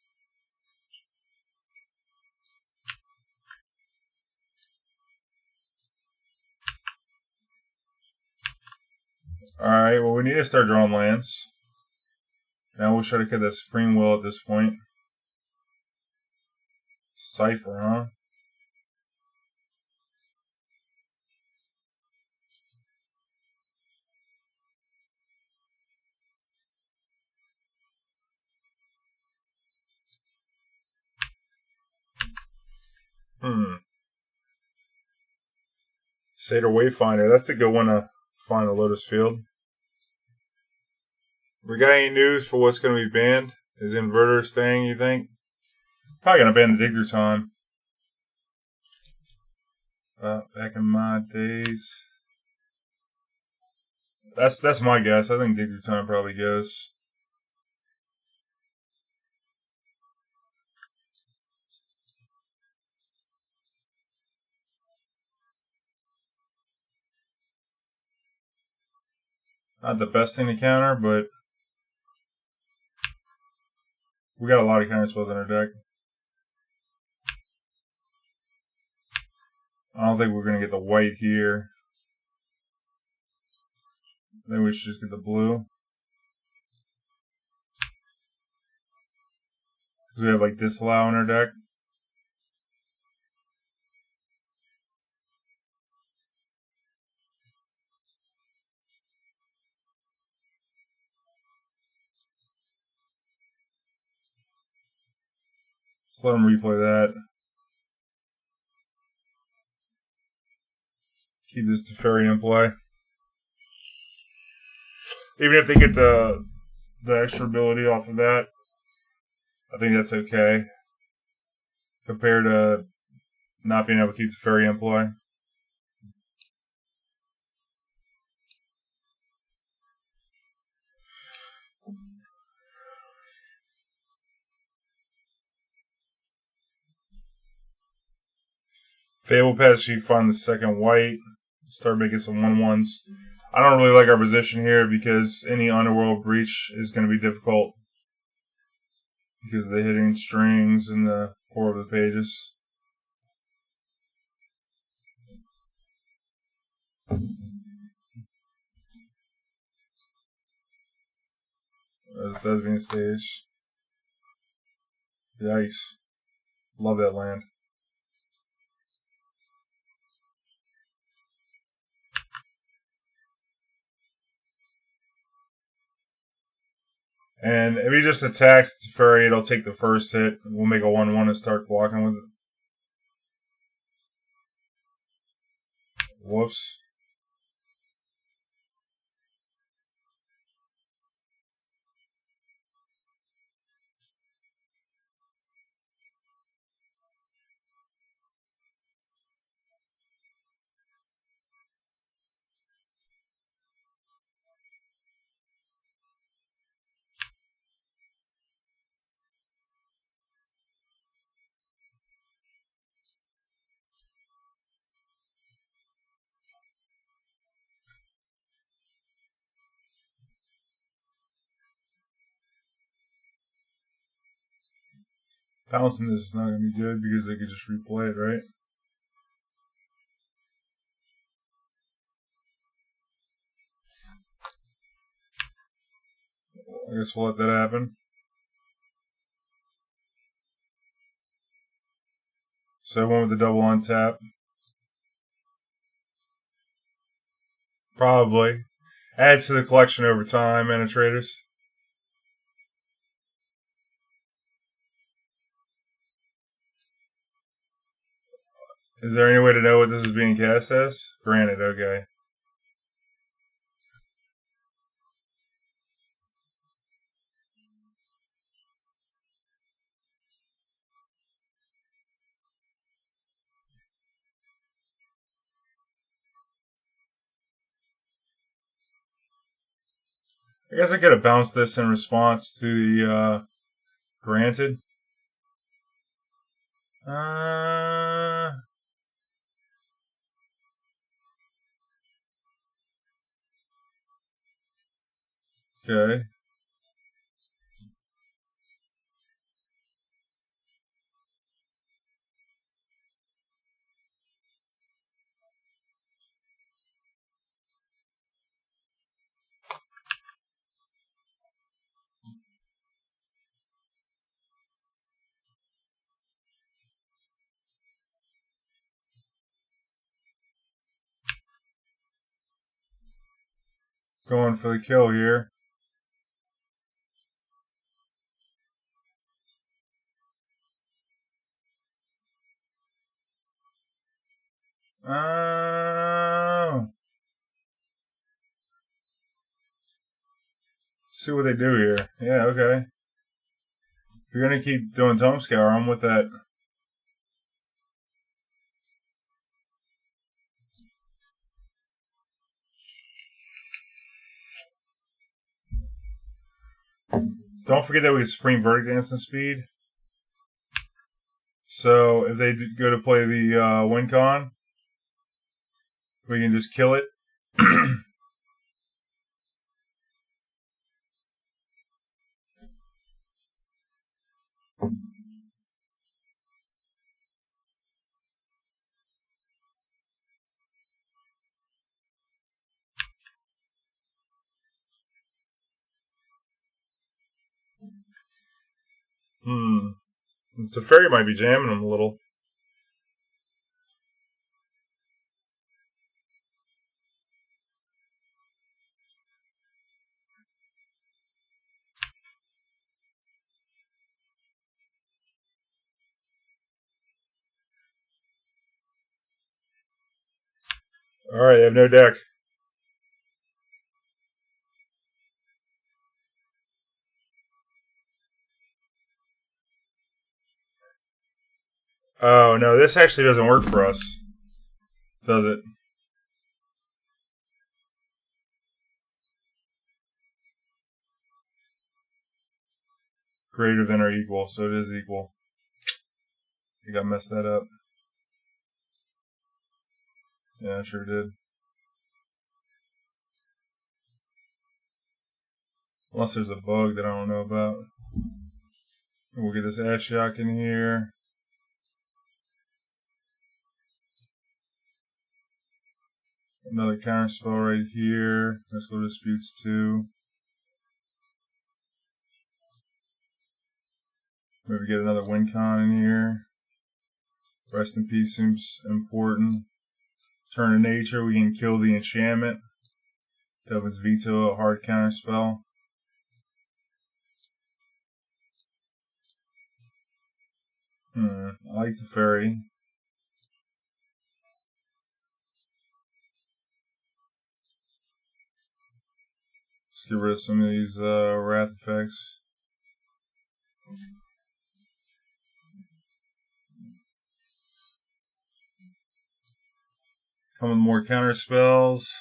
Alright, well, we need to start drawing lands. Now we'll try to get that Supreme Will at this point. Cypher, huh? Seder Wayfinder, that's a good one to find the Lotus Field. We got any news for what's going to be banned? Is Inverter staying, you think? Probably going to ban the Dig Through Time. Back in my days. That's my guess. I think Dig Through Time probably goes. Not the best thing to counter, but we got a lot of counter spells in our deck. I don't think we're going to get the white here. I think we should just get the blue. Because we have like disallow in our deck. Let's let him replay that. Keep this Teferi in play. Even if they get the extra ability off of that, I think that's okay. Compared to not being able to keep Teferi in play. Fable Pass, you find the second white. Start making some 1/1s. I don't really like our position here because any Underworld Breach is going to be difficult. Because of the hitting strings and the core of the pages. That's being staged. Yikes. Love that land. And if he just attacks Teferi, it'll take the first hit. We'll make a 1/1 and start blocking with it. Whoops. Bouncing this is not going to be good because they could just replay it, right? I guess we'll let that happen. So I went with the double on tap. Probably. Adds to the collection over time, mana traders. Is there any way to know what this is being cast as? Granted, okay. I guess I could have bounced this in response to the granted. Okay. Going for the kill here. See what they do here. Yeah, okay. If you're going to keep doing Tome Scour, I'm with that. Don't forget that we have Supreme Verdict instant speed. So if they go to play the win con, we can just kill it. The fairy might be jamming him a little. Alright, I have no deck. Oh, no, this actually doesn't work for us. Does it? Greater than or equal, so it is equal. I think I messed that up. Yeah, I sure did. Unless there's a bug that I don't know about. We'll get this Ashiok in here. Another counter spell right here. Let's go Disputes 2. Maybe get another win con in here. Rest in Peace seems important. Turn of Nature, we can kill the enchantment. Devin's Veto, a hard counter spell. I like the fairy. Let's get rid of some of these wrath effects. Come with more counter spells.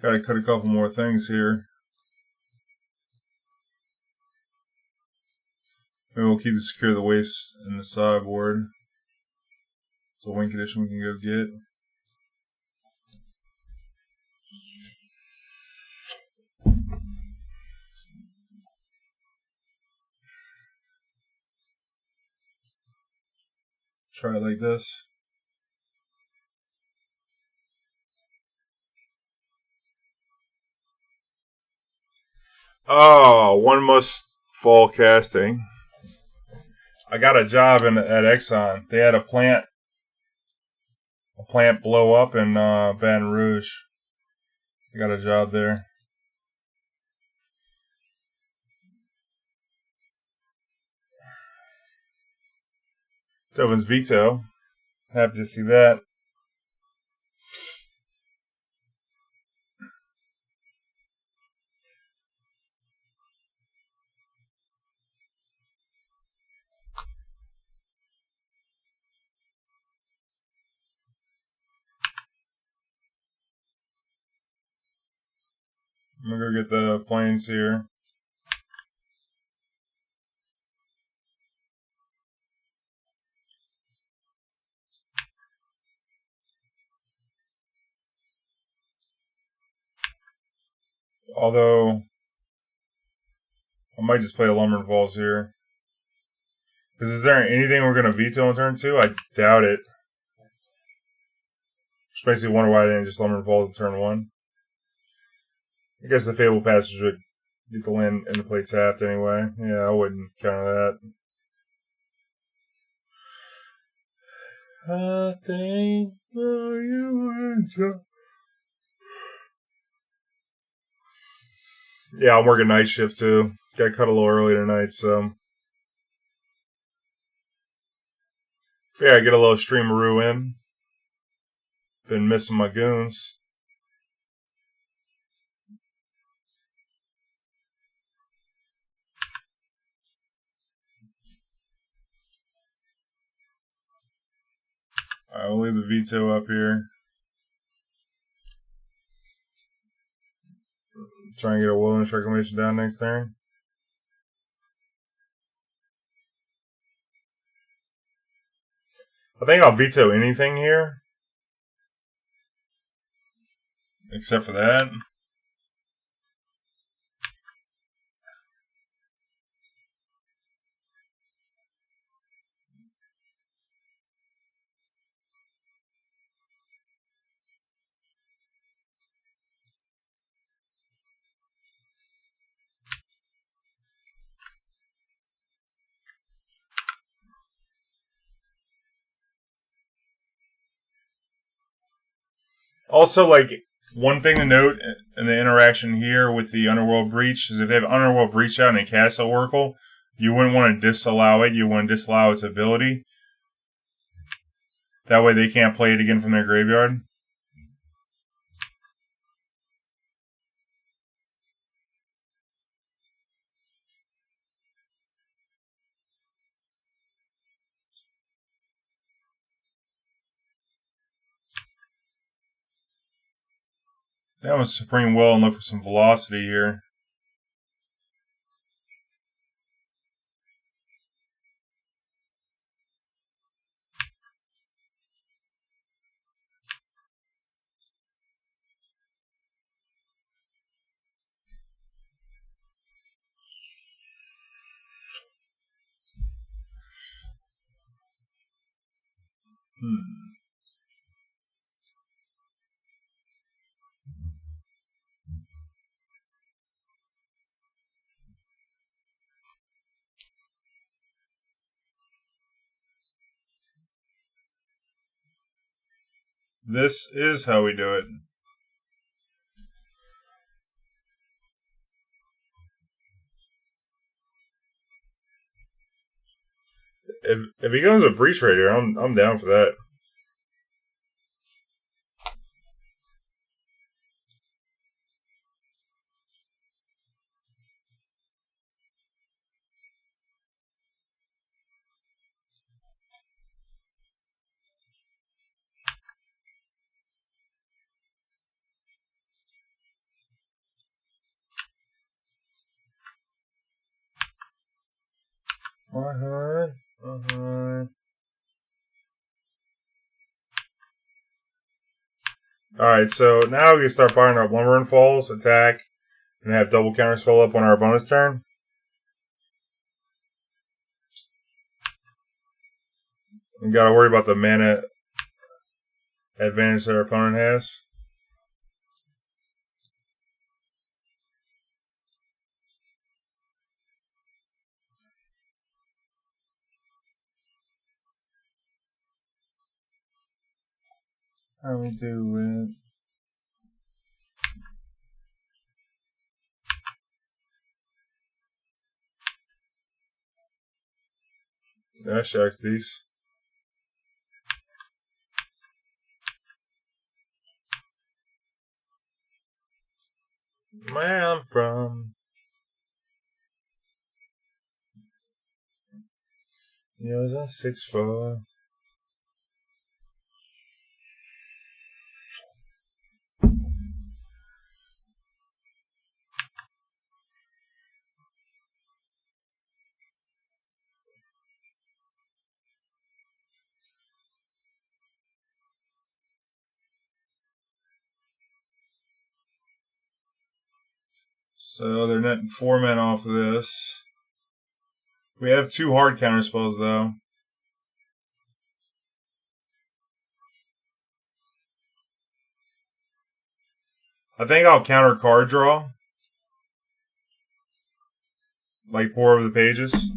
Gotta cut a couple more things here. Maybe we'll keep the Secure the Waste in the sideboard. It's a win condition we can go get. Try it like this. Oh, one must fall casting. I got a job at Exxon. They had a plant blow up in Baton Rouge. I got a job there. Devin's Veto. Happy to see that. I'm gonna go get the planes here. Although, I might just play a Lumber Falls here. Because is there anything we're going to veto on turn 2? I doubt it. Just basically wonder why they didn't just Lumber Falls on turn 1. I guess the Fable Passage would get the land into play tapped anyway. Yeah, I wouldn't counter that. I think you enjoy. Yeah, I'm working night shift too. Got cut a little early tonight, so. Yeah, I get a little streameroo in. Been missing my goons. Alright, we'll leave the veto up here. Try and get a wilderness reclamation down next turn. I think I'll veto anything here. Except for that. Also, like, one thing to note in the interaction here with the Underworld Breach is if they have Underworld Breach out and a Castle Oracle, you wouldn't want to disallow it. You want to disallow its ability. That way they can't play it again from their graveyard. That was Supreme Will and look for some velocity here. This is how we do it. If he goes a Breach Raider, I'm down for that. Alright, so now we can start firing up Lumbering Falls, attack, and have double counterspell up on our bonus turn. We gotta worry about the mana advantage that our opponent has. How we do it? Yeah, shacks these. Where I'm from. Yours a 6'4". So they're netting 4 men off of this. We have 2 hard counterspells though. I think I'll counter card draw. Like pour over the pages.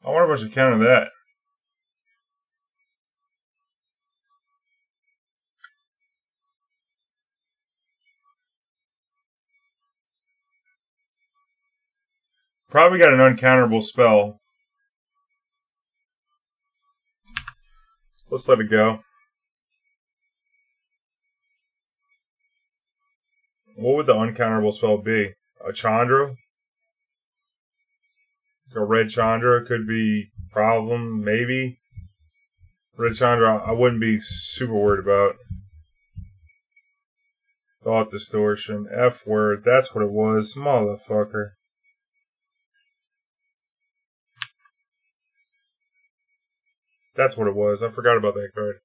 I wonder if I should counter that. Probably got an uncounterable spell. Let's let it go. What would the uncounterable spell be? A Chandra? A red Chandra could be problem, maybe. Red Chandra, I wouldn't be super worried about. Thought distortion, F word, that's what it was, motherfucker. That's what it was. I forgot about that card.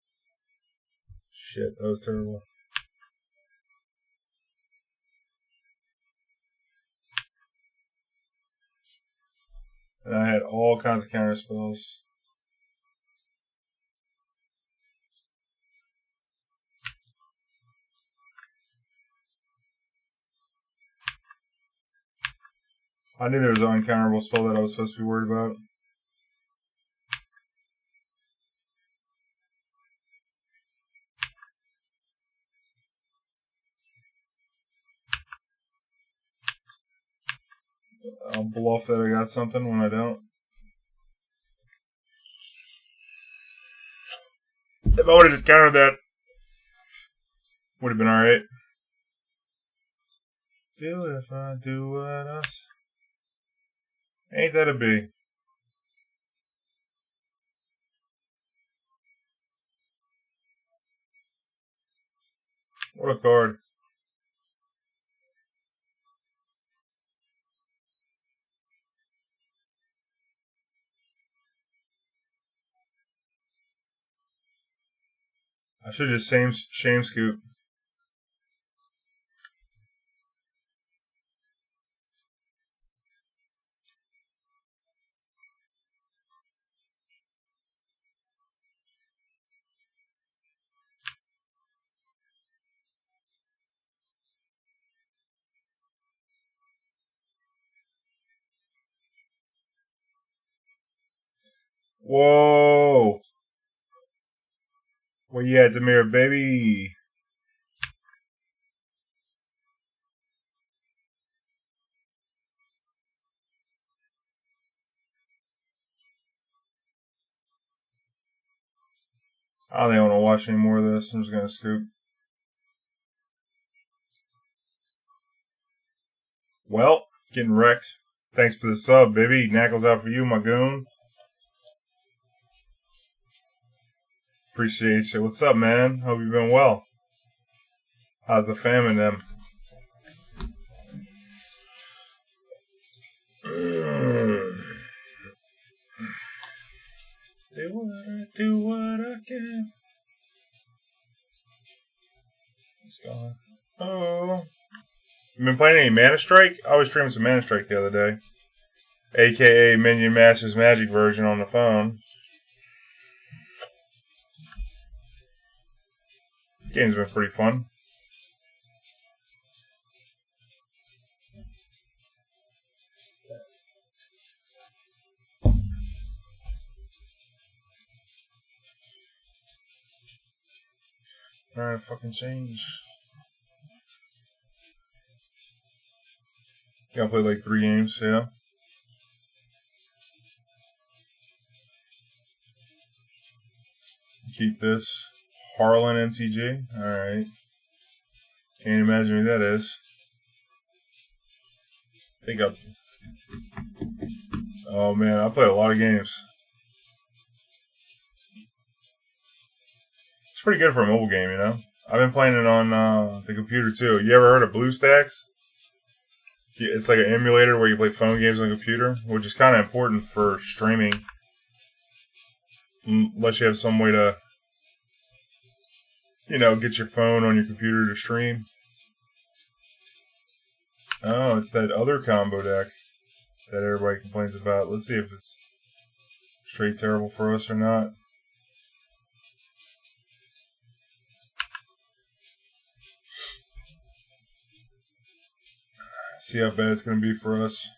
Shit, that was terrible. all kinds of counter spells. I knew there was an uncounterable spell that I was supposed to be worried about. I'll bluff that I got something when I don't. If I would have just countered that, would have been alright. Do if I do what else? Ain't that a bee? What a card. I should just shame scoop. Whoa! Where you at, Demir, baby? I don't think I want to watch any more of this. I'm just going to scoop. Well, getting wrecked. Thanks for the sub, baby. Knackles out for you, my goon. Appreciate you. What's up, man? Hope you've been well. How's the famine, them? Do what I can. It's gone. Oh. You been playing any Mana Strike? I was streaming some Mana Strike the other day. AKA Minion Masters Magic version on the phone. Game's been pretty fun. Alright, fucking change. Gotta play like 3 games, yeah. Keep this. Harlan MTG. Alright. Can't imagine who that is. I think I've... Oh man, I played a lot of games. It's pretty good for a mobile game, you know? I've been playing it on the computer too. You ever heard of BlueStacks? It's like an emulator where you play phone games on the computer, which is kind of important for streaming. Unless you have some way to, you know, get your phone on your computer to stream. Oh, it's that other combo deck that everybody complains about. Let's see if it's straight terrible for us or not. See how bad it's going to be for us.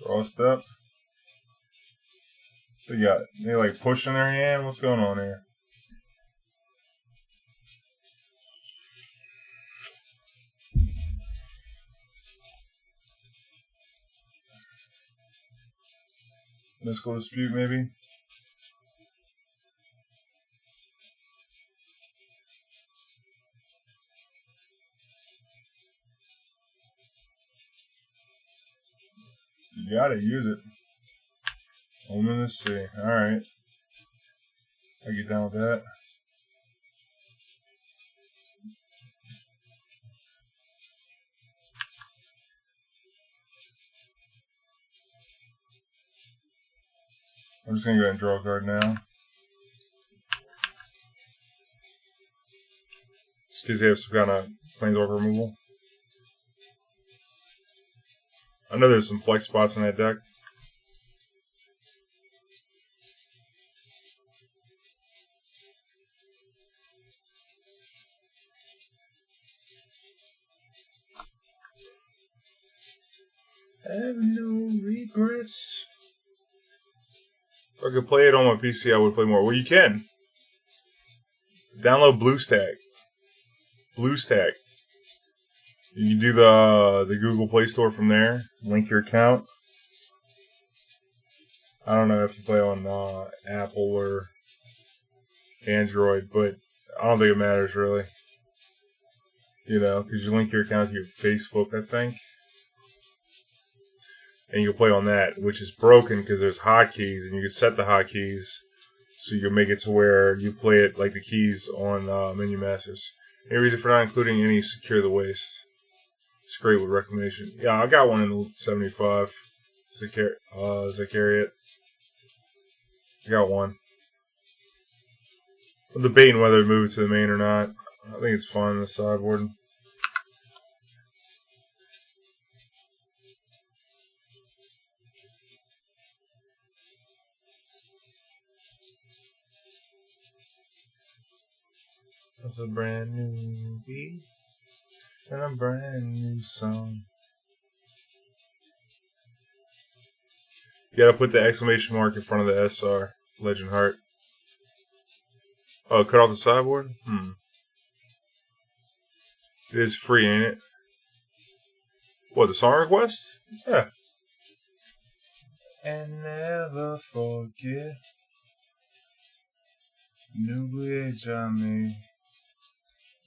Draw a step. They like pushing their hand? What's going on here? Mystical Dispute, maybe? You gotta use it. Luminous Sea. Alright. I get down with that. I'm just gonna go ahead and draw a card now. Just because they have some kind of planeswalker removal. I know there's some flex spots in that deck. I have no regrets. If I could play it on my PC, I would play more. Well, you can. Download BlueStack. BlueStack. You can do the Google Play Store from there. Link your account. I don't know if you play on Apple or Android, but I don't think it matters really. You know, because you link your account to your Facebook, I think. And you'll play on that, which is broken because there's hotkeys, and you can set the hotkeys so you can make it to where you play it like the keys on Menu Masters. Any reason for not including any Secure the Waste? It's great with Reclamation. Yeah, I got one in the 75. Zacariot. I got one. I'm debating whether to move it to the main or not. I think it's fun in the sideboard. It's a brand new beat and a brand new song. You gotta put the exclamation mark in front of the SR. Legend Heart. Oh, cut off the sideboard? It is free, ain't it? What, the song request? Yeah. And never forget. N'oubliez jamais.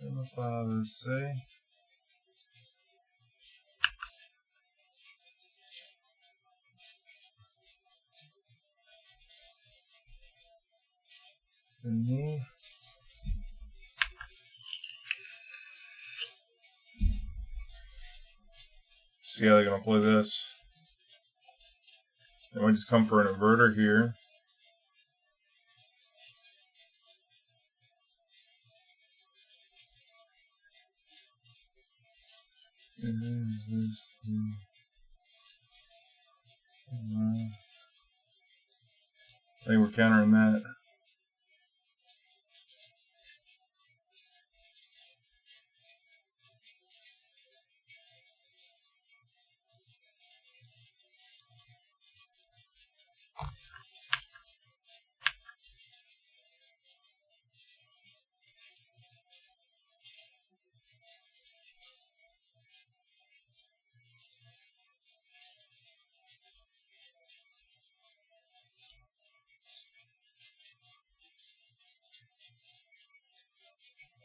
What my father say. To me. See how they're gonna play this. They might just come for an inverter here. Is this? I think we're countering that.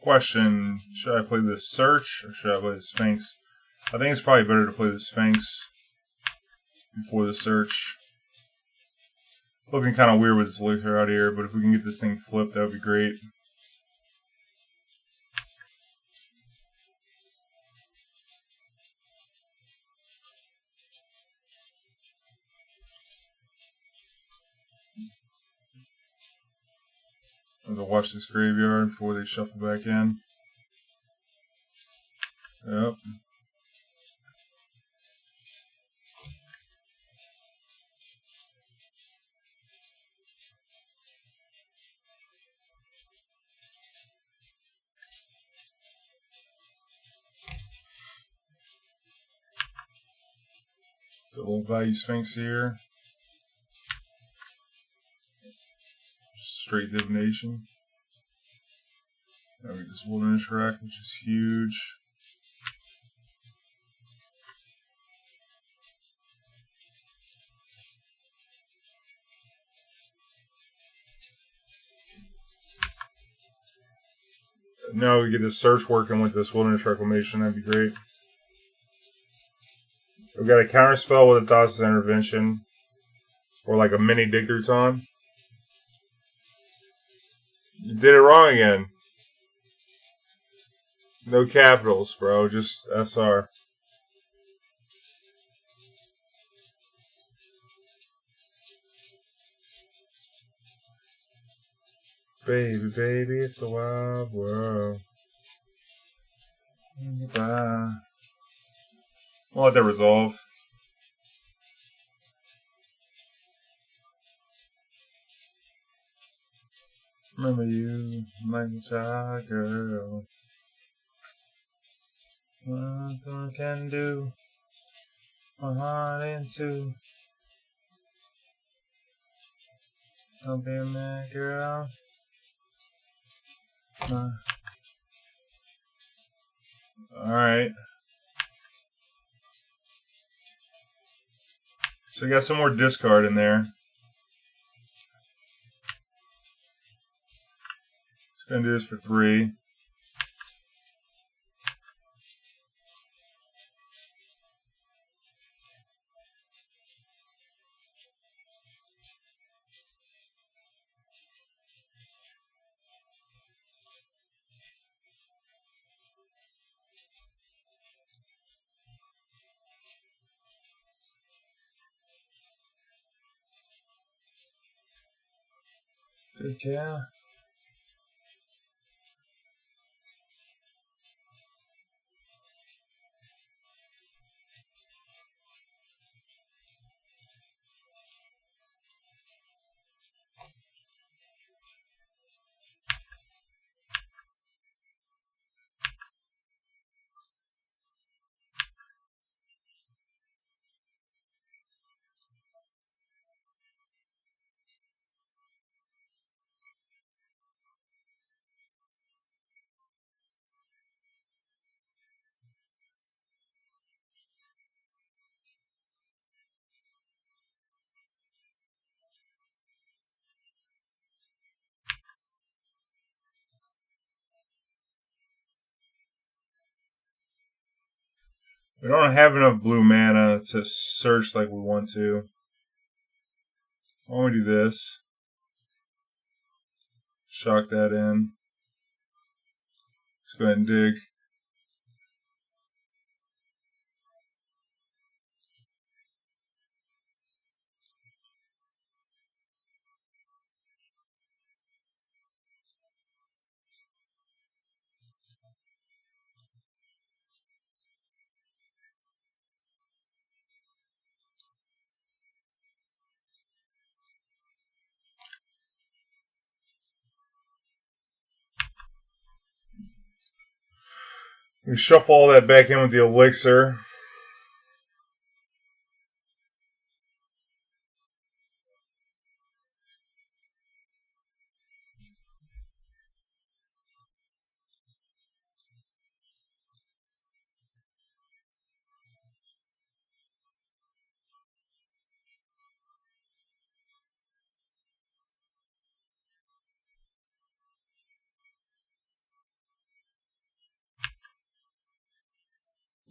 Question, should I play the Search or should I play the Sphinx? I think it's probably better to play the Sphinx before the Search. Looking kind of weird with this liquor out here, but if we can get this thing flipped, that would be great. I'm going to watch this graveyard before they shuffle back in. Yep. The old value Sphinx here. Straight divination. Now we get this Wilderness Rack, which is huge. Now we get this Search working with this Wilderness Reclamation, that'd be great. We've got a counter spell with a Thassa's Intervention. Or like a mini Dig Through Time. You did it wrong again. No capitals, bro. Just SR. Baby, baby, it's a wild world. Bye. We'll let that resolve. Remember you, my child girl. Nothing can do my heart into. Don't be a mad girl. Alright. So we got some more discard in there. Just gonna do this for 3. Good cow. We don't have enough blue mana to search like we want to. Why don't we do this? Shock that in. Let's go ahead and dig. We shuffle all that back in with the elixir.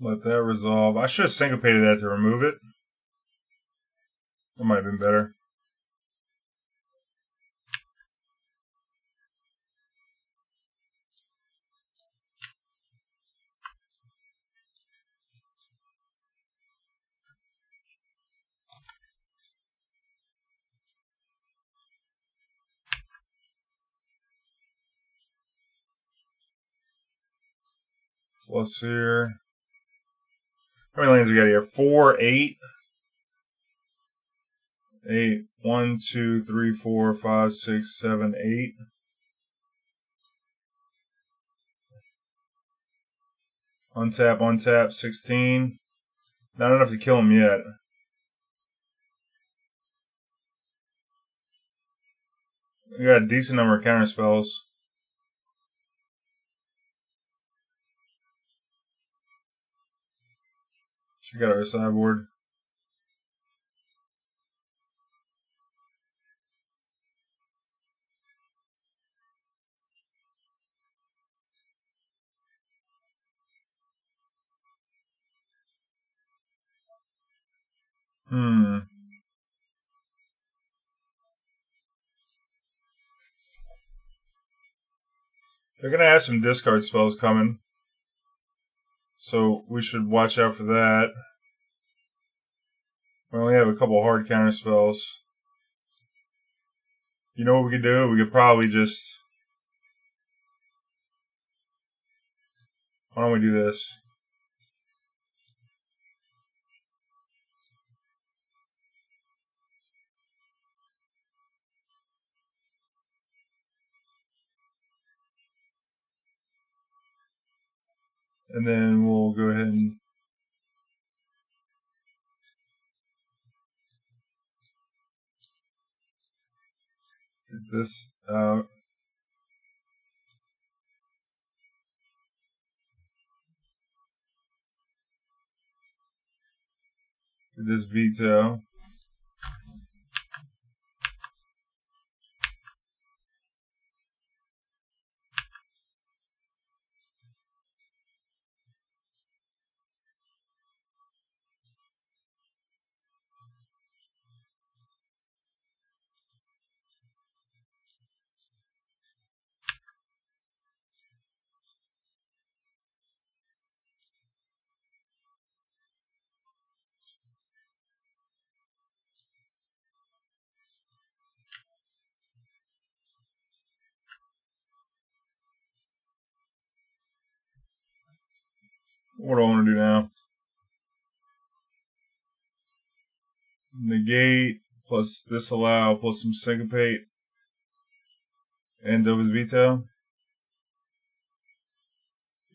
Let that resolve. I should have syncopated that to remove it. That might have been better. Plus here. How many lands we got here? 4, 8. 8. 1, 2, 3, 4, 5, 6, 7, 8. Untap, untap, 16. Not enough to kill him yet. We got a decent number of counter spells. She got our sideboard. They're going to have some discard spells coming. So we should watch out for that. We only have a couple hard counter spells. You know what we could do? We could probably just Why don't we do this? And then we'll go ahead and get this out. Get this veto. What do I want to do now? Negate plus disallow plus some syncopate. End of his veto.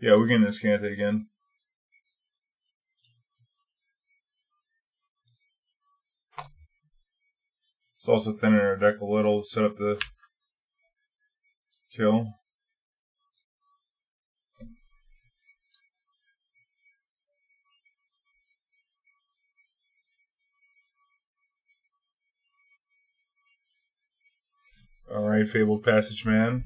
Yeah, we're getting this Cante again. It's also thinning our deck a little to set up the kill. Alright, Fabled Passage Man.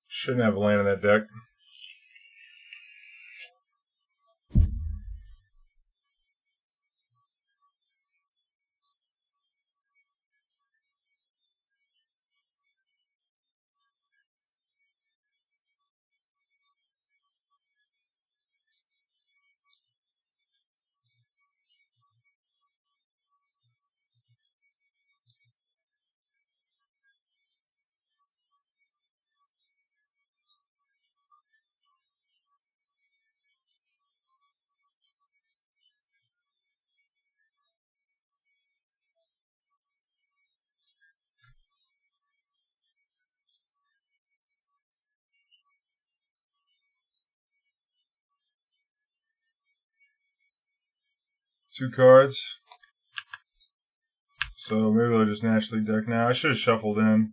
Shouldn't have a land in that deck. Two cards. So maybe I'll just naturally deck now. I should have shuffled in.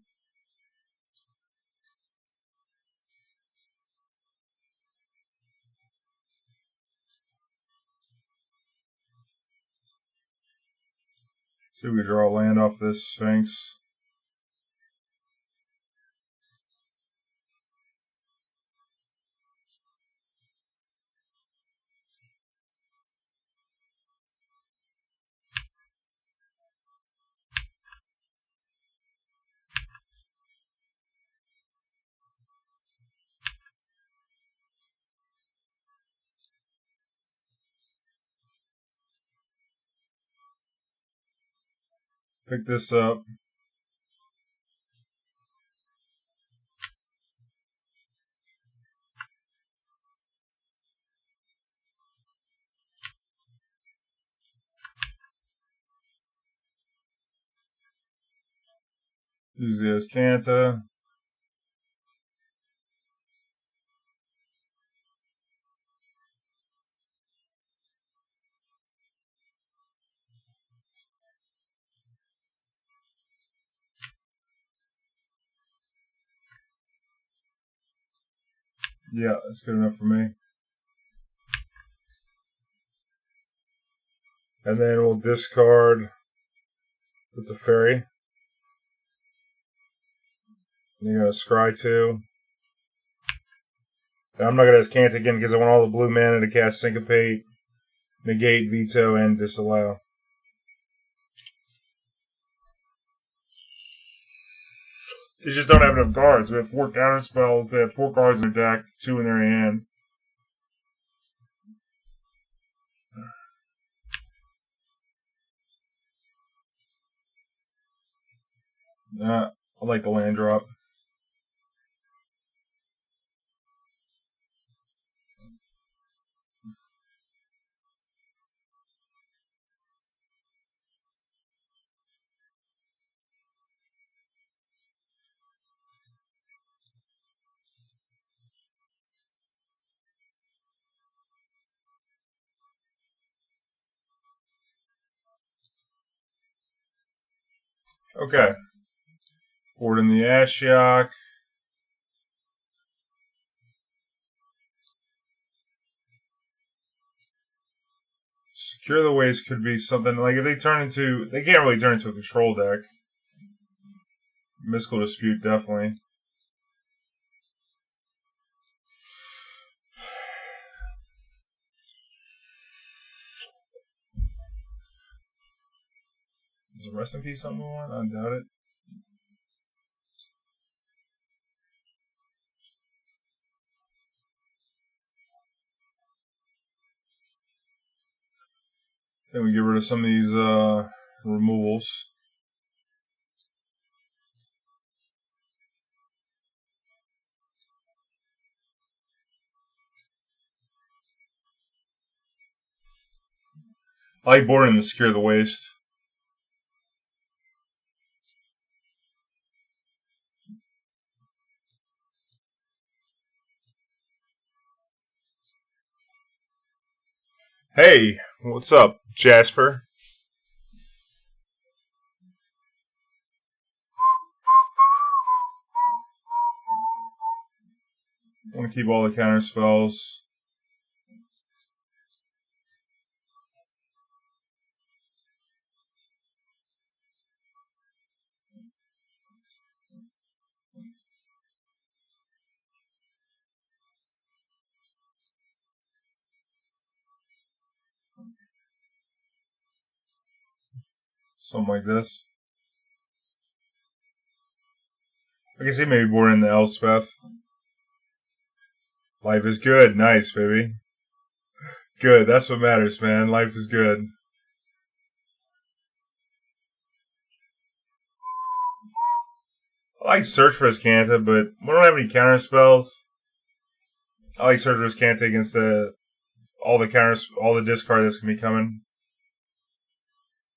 See if we can draw a land off this Sphinx. Pick this up. Use this Canta. Yeah, that's good enough for me. And then we'll discard. It's a fairy. And you're going to scry 2. And I'm not going to ask Cant again because I want all the blue mana to cast Syncopate, Negate, Veto, and Disallow. They just don't have enough cards. We have 4 counter spells. They have 4 cards in their deck, 2 in their hand. I like the land drop. Okay. Board in the Ashiok. Secure the Waste could be something like if they turn into. They can't really turn into a control deck. Mystical Dispute, definitely. Is it Rest in Peace on the one? I doubt it. Then we get rid of some of these removals. I like boarding to Secure the Waste. Hey, what's up, Jasper? I want to keep all the counter spells. Something like this. I can see maybe boarding the Elspeth. Life is good. Nice, baby. Good. That's what matters, man. Life is good. I like Search for Azcanta, but we don't have any counter spells. I like Search for Azcanta against all the discard that's gonna be coming.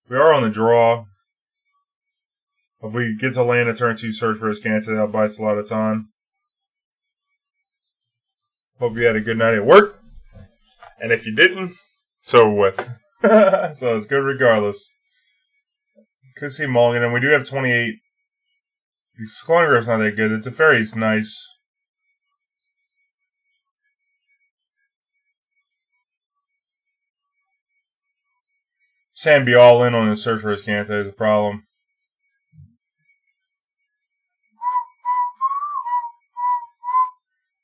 We are on the draw. If we get to land a turn 2 Search for Azcanta, that'll buy us a lot of time. Hope you had a good night at work. And if you didn't, it's over with. So it's good regardless. Could see Mulligan, and we do have 28. The Squander's not that good. The Teferi's nice. Sam be all in on his Search for Azcanta is a problem.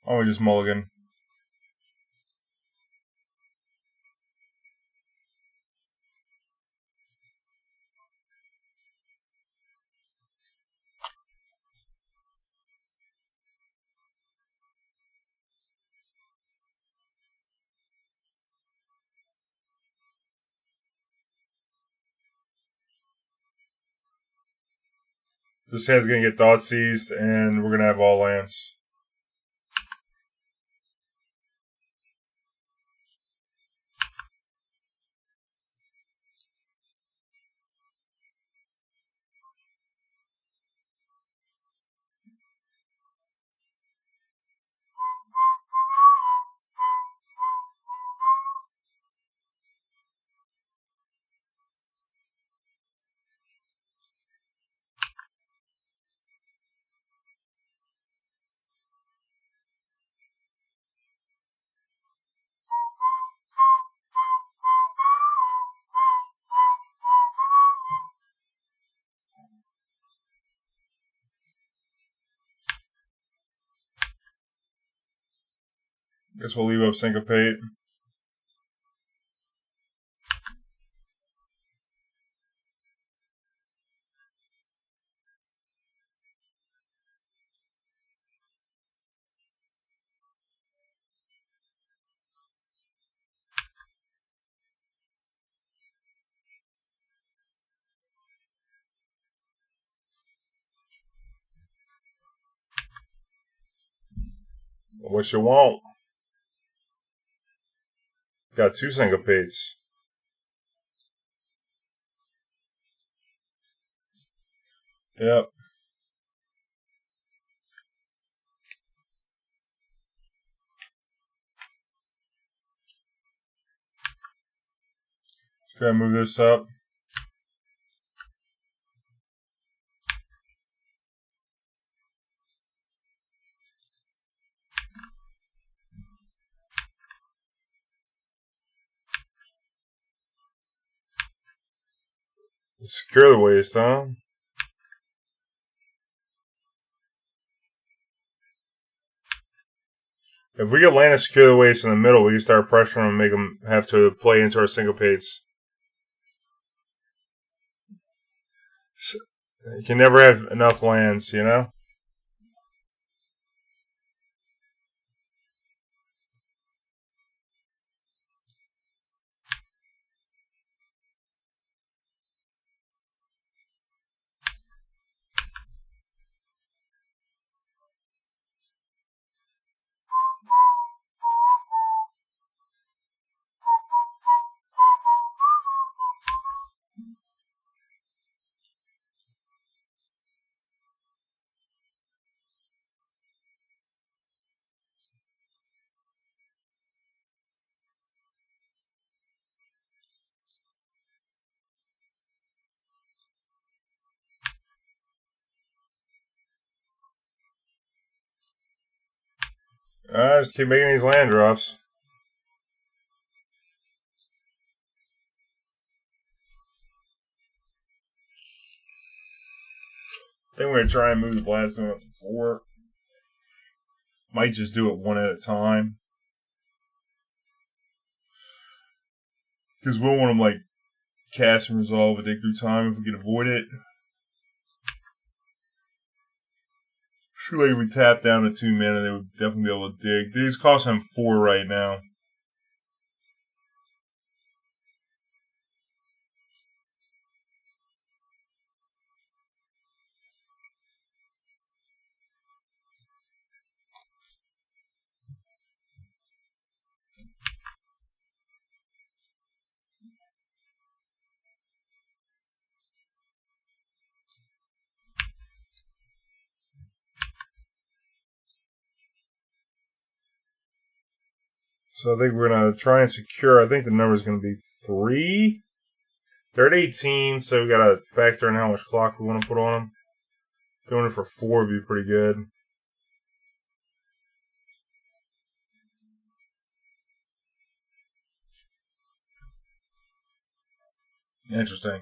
Oh, we just Mulligan. This hand's gonna get Thought Seized, and we're gonna have all lands. Guess we'll leave up Syncopate. What you want? Got 2 syncopates. Yep. Gotta move this up. Secure the waist, huh? If we could land a secure the waist in the middle, we can start pressuring them and make them have to play into our syncopates. You can never have enough lands, you know? Alright, just keep making these land drops. I think we're going to try and move the blast zone up to 4. Might just do it one at a time. Because we'll want them, like, cast and resolve and dig through time if we can avoid it. Surely if we tap down to 2 mana, they would definitely be able to dig. These cost him 4 right now. So I think we're going to try and secure. I think the number is going to be 3. They're at 18, so we got to factor in how much clock we want to put on them. Doing it for 4 would be pretty good. Interesting.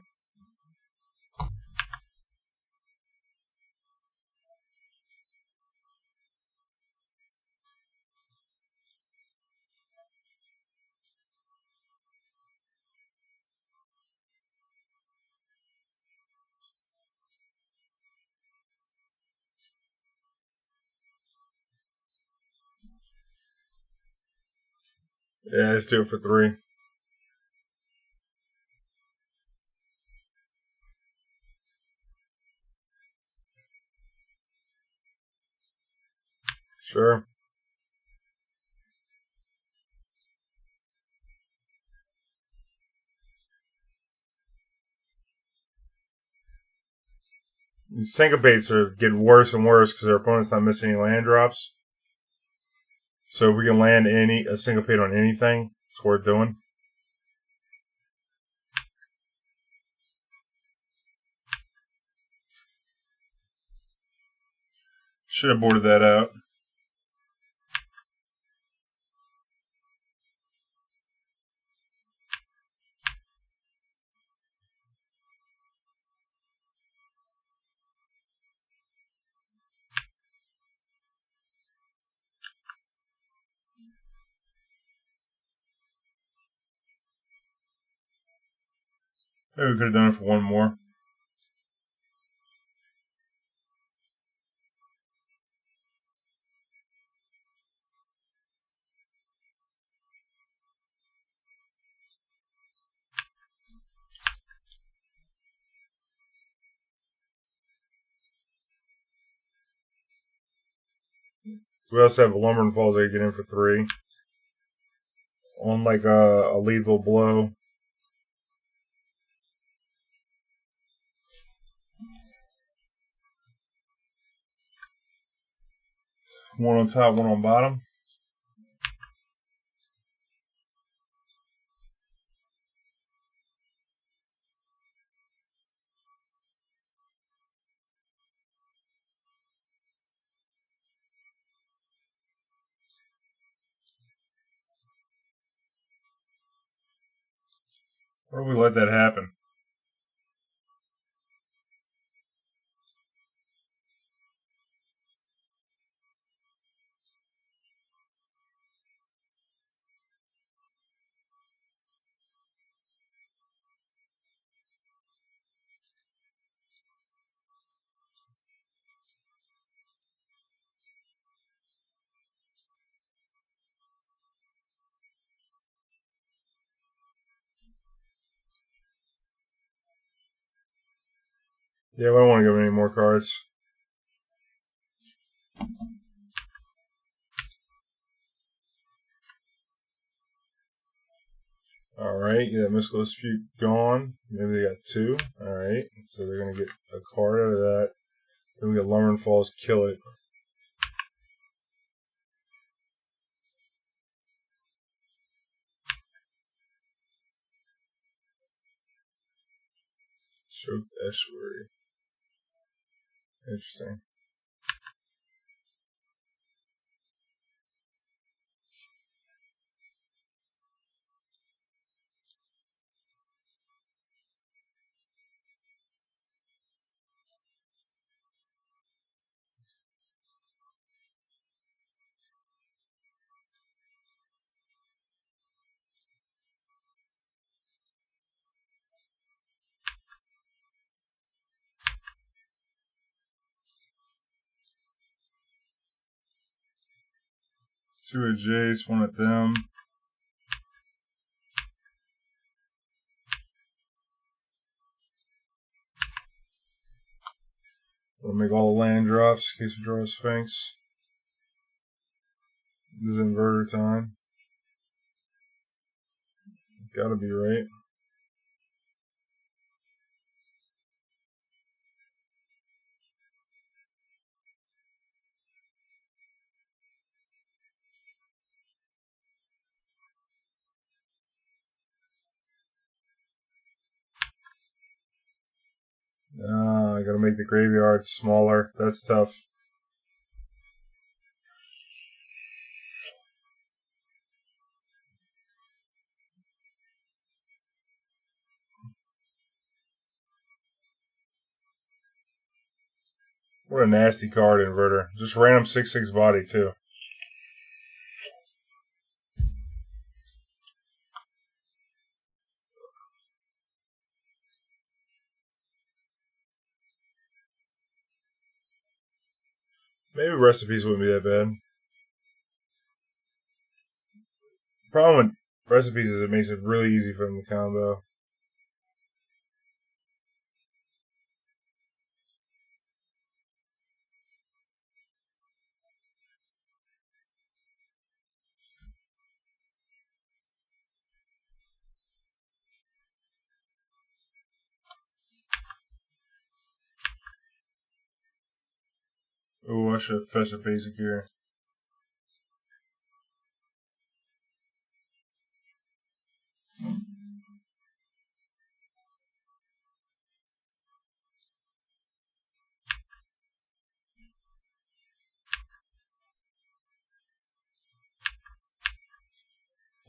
Yeah, let's do it for 3. Sure. These syncopates are getting worse and worse because our opponent's not missing any land drops. So if we can land a syncopate on anything, it's worth doing. Should have boarded that out. Maybe we could have done it for 1 more. We also have Lumbering Falls that get in for 3. On like a lethal blow. One on top, one on bottom. Why do we let that happen? Yeah, I don't want to give any more cards. Alright, yeah, Mystical Dispute gone. Maybe they got 2. Alright, so they're going to get a card out of that. Then we got Lumbering Falls, kill it. Choked Estuary. Interesting. Two at Jace, one at them. We'll make all the land drops in case we draw a Sphinx. This is inverter time. Gotta be right. I gotta make the graveyard smaller. That's tough. What a nasty card, Inverter. Just random 6/6 body, too. Maybe Recipes wouldn't be that bad. The problem with Recipes is it makes it really easy for them to combo. Ooh, I should have fetched a basic here.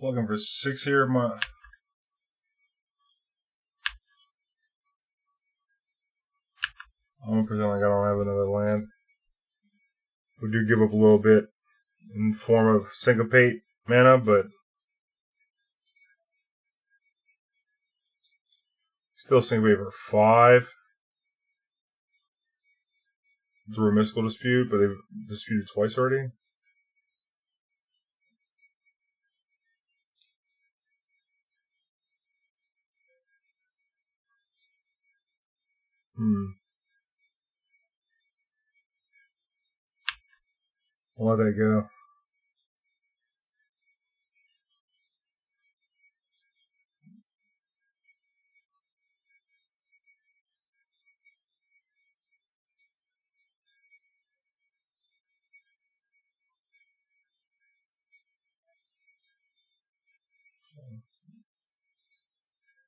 Looking for 6 here. I'm gonna pretend like I don't have another land. We do give up a little bit in the form of Syncopate mana, but still Syncopate for 5. Through a Mystical Dispute, but they've disputed twice already. I'll let that go.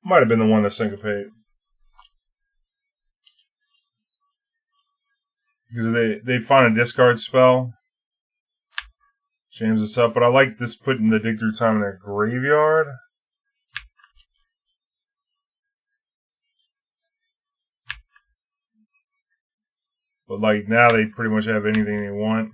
Might have been the one to syncopate. Because they find a discard spell. Jams this up. But I like this putting the dig through time in their graveyard. But like now they pretty much have anything they want.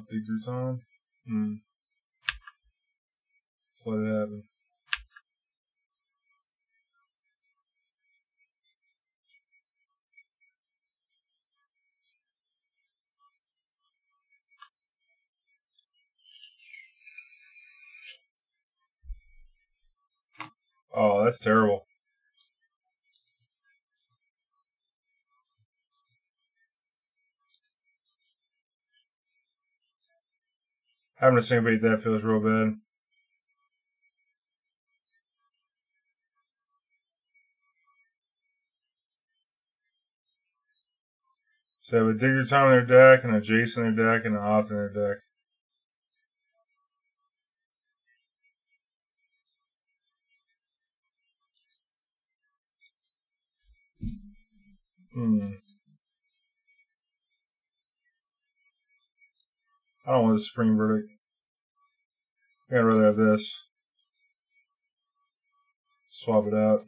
Dig through time. Just let it happen. Oh, that's terrible. Having to syncopate that feels real bad. So they have a dig through time in their deck, and a Jace in their deck, and an Opt in their deck. I don't want the Supreme Verdict. I'd rather have this. Swap it out.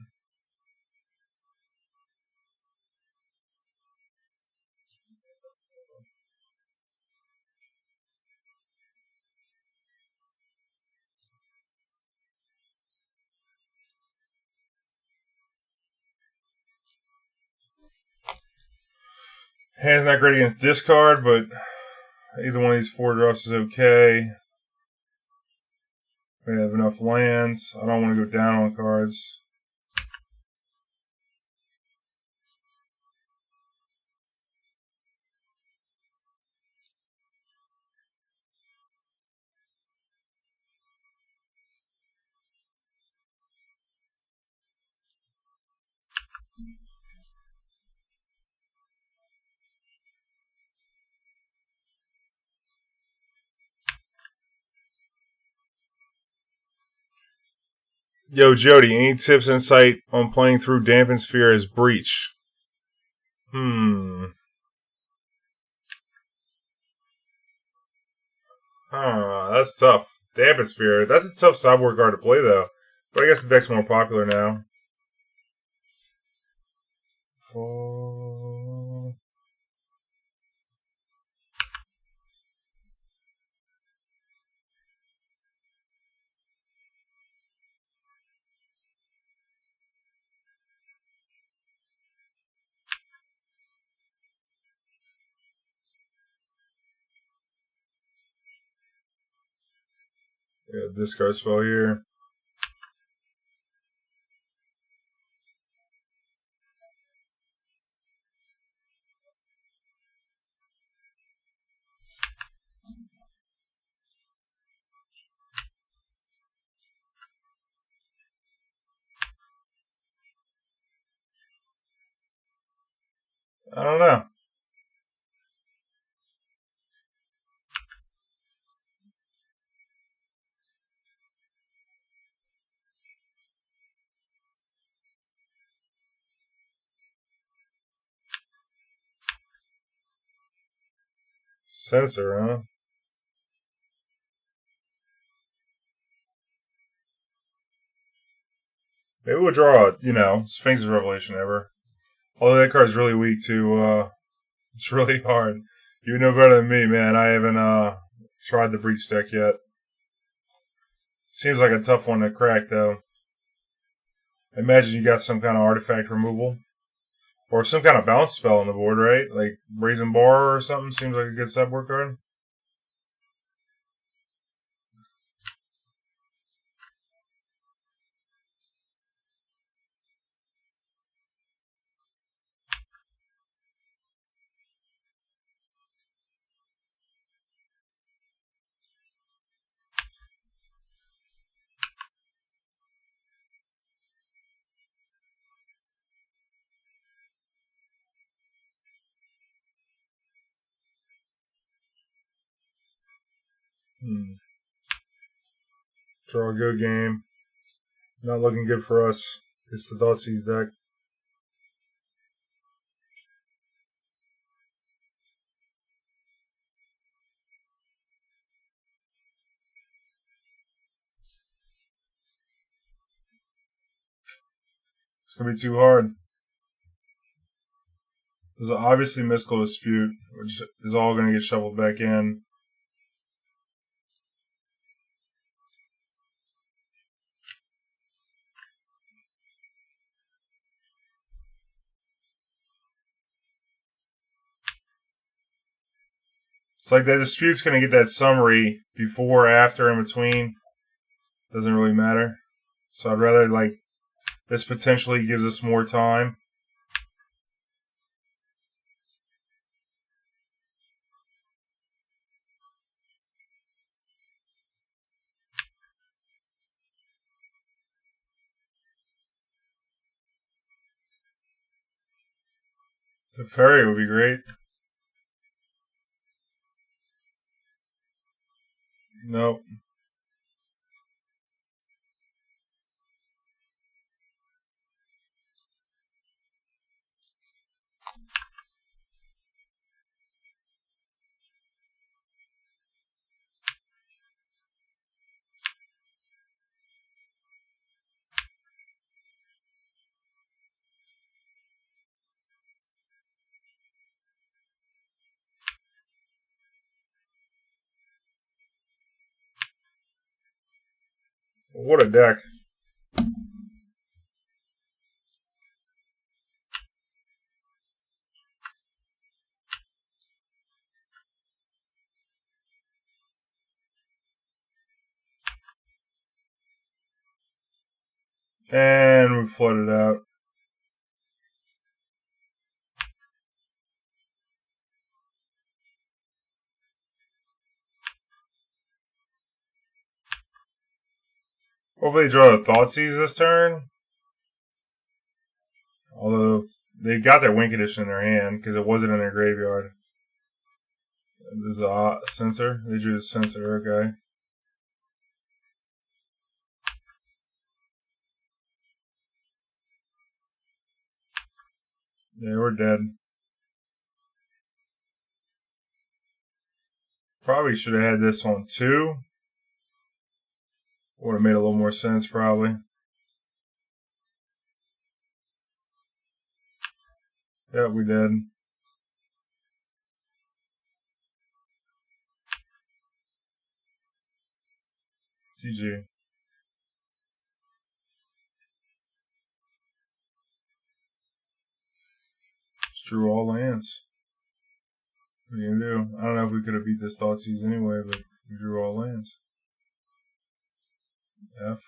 Hand's not great against discard, but either one of these 4-drops is okay. We have enough lands. I don't want to go down on cards. Yo, Jody, any tips, insight on playing through Dampen Sphere as Breach? That's tough. Dampen Sphere, that's a tough sideboard card to play, though. But I guess the deck's more popular now. Yeah, discard spell here. I don't know. Censor, huh? Maybe we'll draw a, Sphinx's Revelation ever. Although that card's really weak too. It's really hard. You know better than me, man. I haven't tried the Breach deck yet. Seems like a tough one to crack, though. I imagine you got some kind of artifact removal. Or some kind of bounce spell on the board, right? Like Brazen Bar or something seems like a good sideboard card. Draw a good game. Not looking good for us. It's the Thoughtseize deck. It's going to be too hard. There's obviously Mystical Dispute, which is all going to get shoveled back in. It's like that Dispute's going to get that summary before, after, in between. Doesn't really matter. So I'd rather, like, this potentially gives us more time. The Fairy would be great. Nope. What a deck. And we flooded out. Hopefully they draw the Thoughtseize this turn. Although they got their Wink Edition in their hand because it wasn't in their graveyard. This is a Censor. They drew the Censor, okay. Yeah, we're dead. Probably should have had this one too. Would have made a little more sense, probably. Yeah, we did. GG. Just drew all lands. What are you gonna do? I don't know if we could have beat this Thoughtseize anyway, but we drew all lands. F.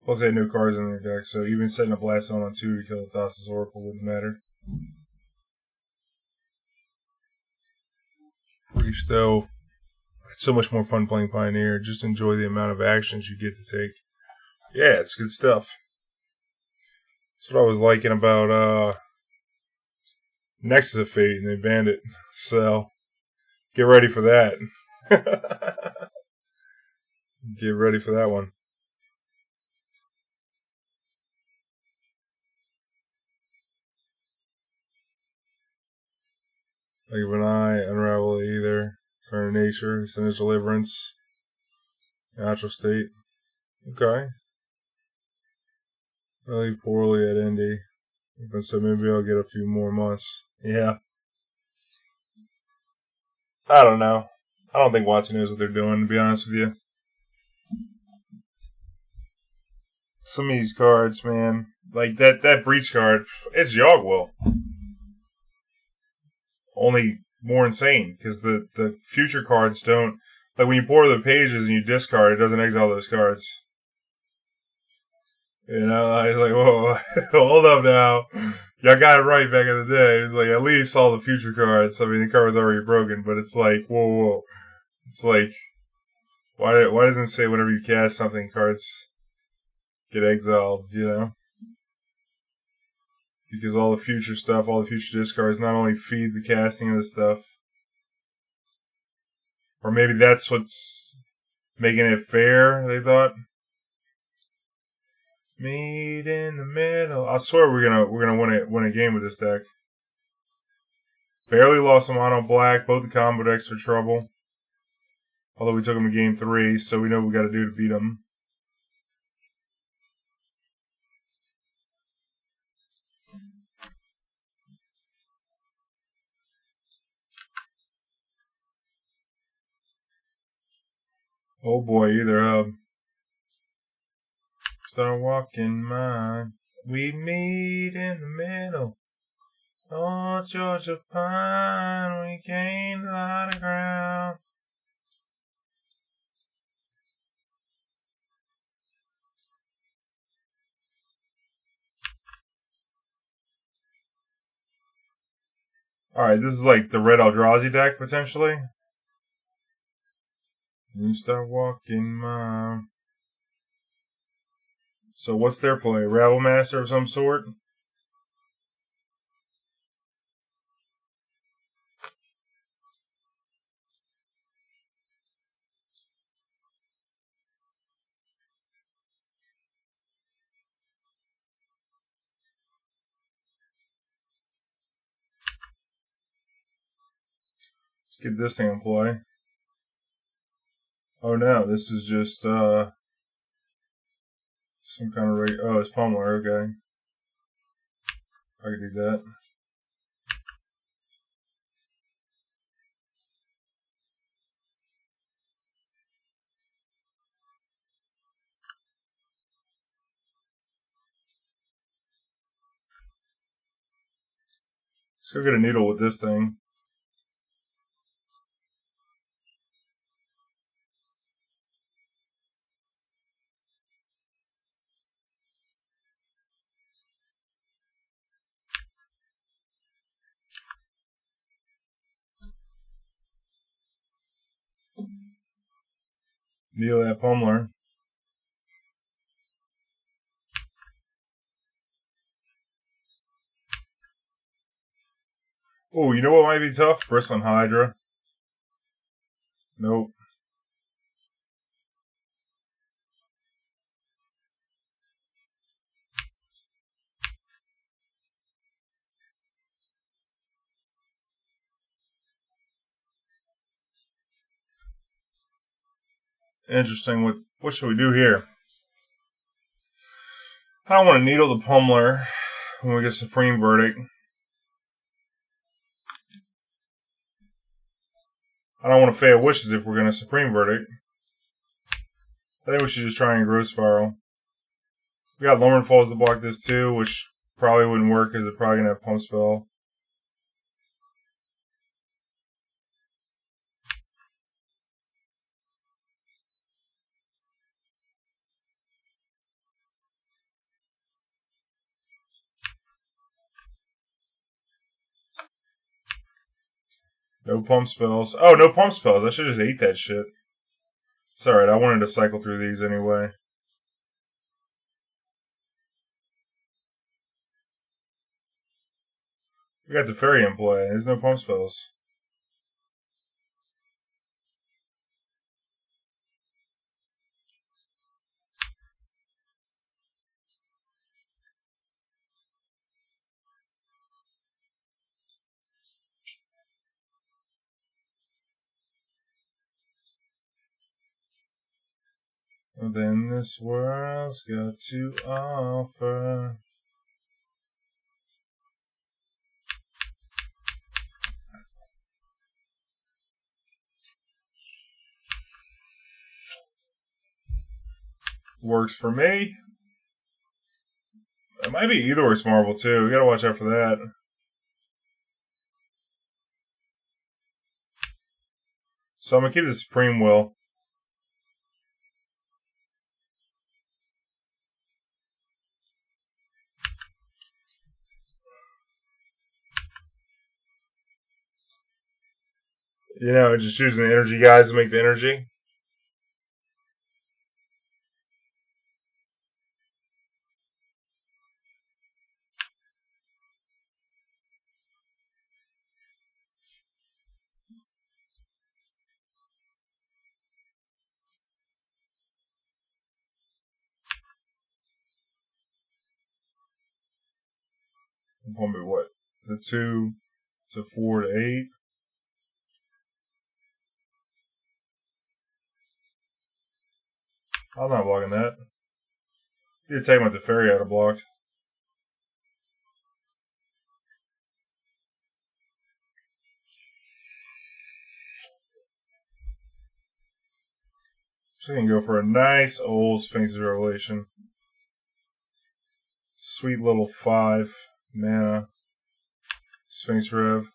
Plus they had no cards in their deck, so even setting a Blast on 2 to kill the Thassa's Oracle wouldn't matter. Reach though. It's so much more fun playing Pioneer. Just enjoy the amount of actions you get to take. Yeah, it's good stuff. That's what I was liking about Nexus of Fate, and they banned it. So, get ready for that. Get ready for that one. Like of an Eye, Unravel Either, Turn of Nature, Sinner's Deliverance, Natural State. Okay. Really poorly at Indy. So maybe I'll get a few more months. Yeah. I don't know. I don't think Watson knows what they're doing, to be honest with you. Some of these cards, man, Like that breach card, it's Yogwell. Only more insane because the future cards don't, like when you pour the pages and you discard, it doesn't exile those cards. You know, I was like, whoa, hold up now. Y'all got it right back in the day. It was like, at least all the future cards. I mean, the card was already broken, but it's like, whoa. It's like, why doesn't it say whenever you cast something, cards get exiled, you know? Because all the future stuff, all the future discards not only feed the casting of the stuff, or maybe that's what's making it fair, they thought. Meet in the middle. I swear we're gonna win a game with this deck. Barely lost a mono black. Both the combo decks are trouble. Although we took them in game 3, so we know what we got to do to beat them. Oh boy, either start walking mine. We meet in the middle. Oh, Georgia pine, we gained a lot of ground. Alright, this is like the red Eldrazi deck, potentially. You start walking mine. So what's their play? Rabble Master of some sort? Let's get this thing in play. Oh no, this is just some kind of rate. Oh, it's Pummeler, okay. I can do that. Let's go get a needle with this thing. Needle that Pummeler. Oh, you know what might be tough? Bristling Hydra. Nope. Interesting. What should we do here? I don't want to needle the Pummeler when we get Supreme Verdict. I don't want to fail wishes if we're going to Supreme Verdict. I think we should just try and Growth Spiral. We got Lumbering Falls to block this too, which probably wouldn't work because it's probably going to have Pump Spell. No Pump Spells. Oh, no Pump Spells. I should have just ate that shit. It's alright, I wanted to cycle through these anyway. We got the Fairy in play. There's no Pump Spells. And then this world's got to offer. Works for me. might be Ether's Marvel too. We gotta watch out for that. So I'm gonna keep the Supreme Will. You know, just using the energy guys to make the energy. Going to be what? The 2 to 4 to 8. I'm not blocking that. You take him with the fairy out of blocked. So you can go for a nice old Sphinx's Revelation. Sweet little 5 mana Sphinx Rev.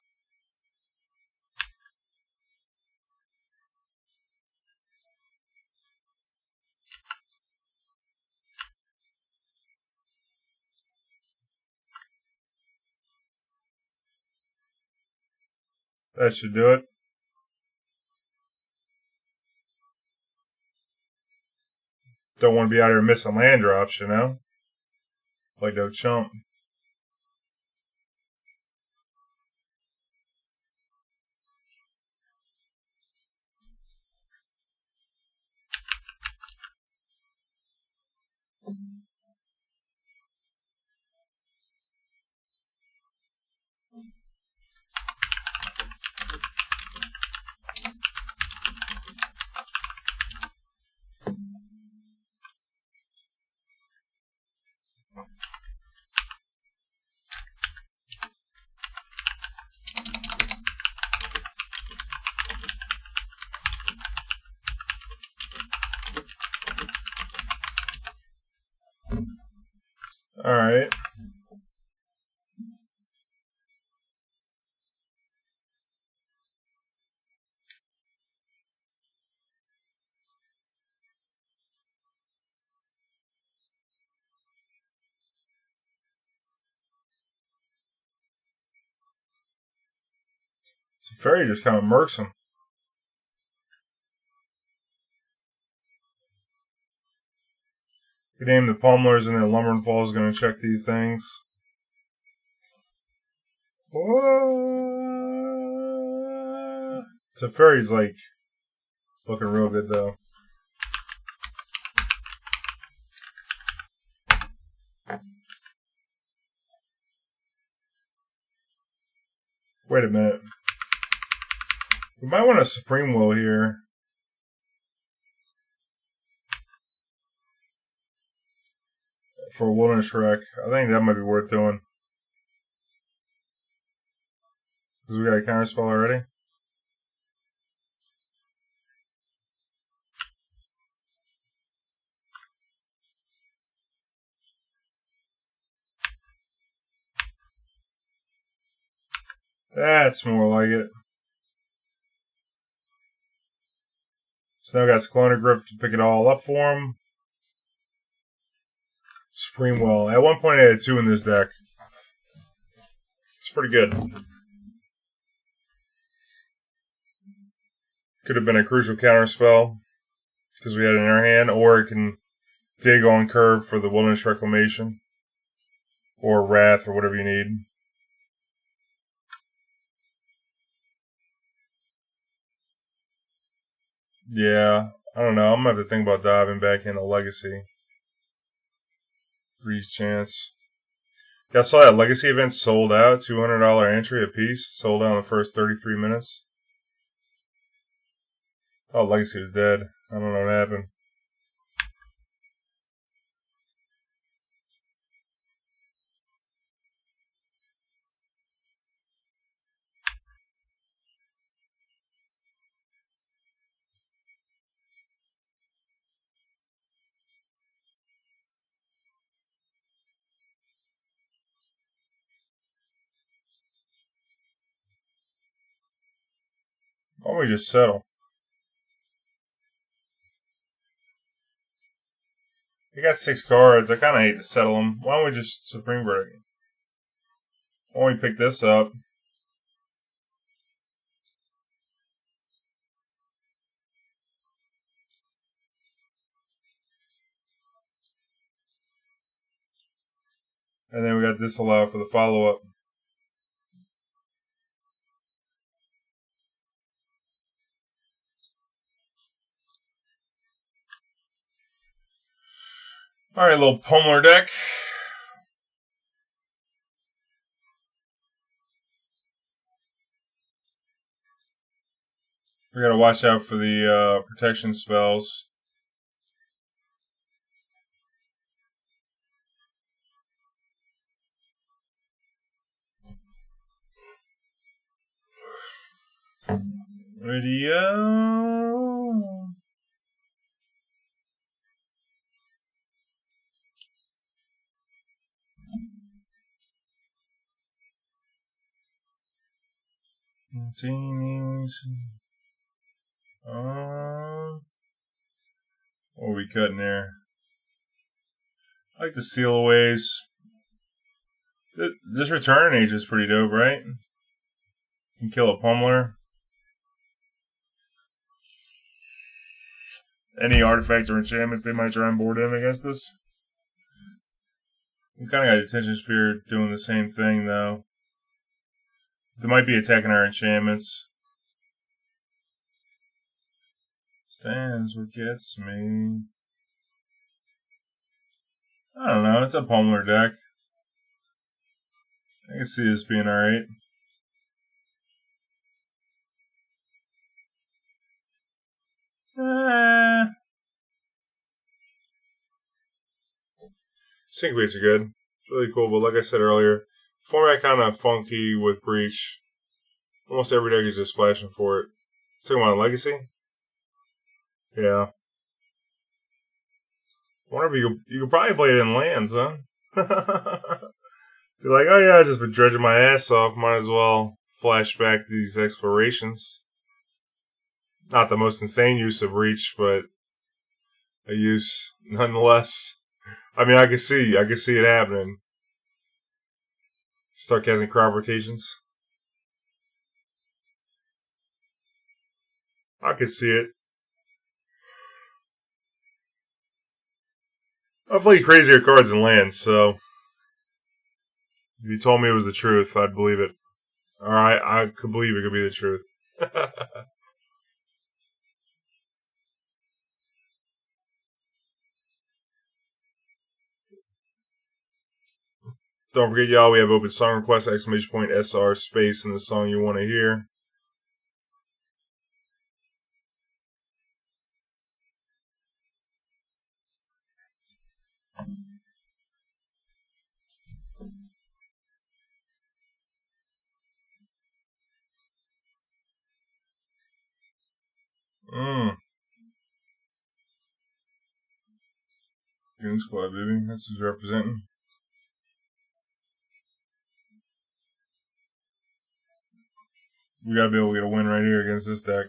That should do it. Don't want to be out here missing land drops, you know? Like no chump. Alright. So Fairy just kind of murks him. We name the Pummelers and then Lumbering Falls is going to check these things. So Fairy's like looking real good though. Wait a minute. We might want a Supreme Will here. For Wilderness Rec. I think that might be worth doing. Because we got a counterspell already. That's more like it. So now I got Cyclonic Grip to pick it all up for him. Supreme Will. At one point I had 2 in this deck. It's pretty good. Could have been a crucial counterspell because we had it in our hand, or it can dig on curve for the Wilderness Reclamation. Or Wrath, or whatever you need. Yeah, I don't know. I'm going to have to think about diving back into Legacy. 3's chance. Yeah, I saw that Legacy event sold out. $200 entry a piece. Sold out in the first 33 minutes. Oh, Legacy was dead. I don't know what happened. Why don't we just settle? We got 6 cards. I kind of hate to settle them. Why don't we just Supreme Verdict? Why don't we pick this up? And then we got disallow for the follow-up. Alright, little Pummeler deck. We gotta watch out for the protection spells. Radio. Teenies. What are we cutting there? I like the sealaways. This return age is pretty dope, right? You can kill a pummeler. Any artifacts or enchantments they might try and board in against us. We kind of got Detention Sphere doing the same thing, though. They might be attacking our enchantments. Stands what gets me. I don't know. It's a pummeler deck. I can see this being alright. Sync rates are good. It's really cool, but like I said earlier, format kind of funky with Breach. Almost every deck is just splashing for it. Second one, Legacy? Yeah. I wonder if you could probably play it in lands, huh? You're like, oh yeah, I've just been dredging my ass off. Might as well flash back these explorations. Not the most insane use of Reach, but a use nonetheless. I mean, I can see it happening. Start casting crop rotations. I can see it. I've played crazier cards in lands, so if you told me it was the truth, I'd believe it. Or I could believe it could be the truth. Don't forget, y'all, we have open song requests, !SR space in the song you want to hear. Goon Squad, baby. That's who's representing. We gotta be able to get a win right here against this deck.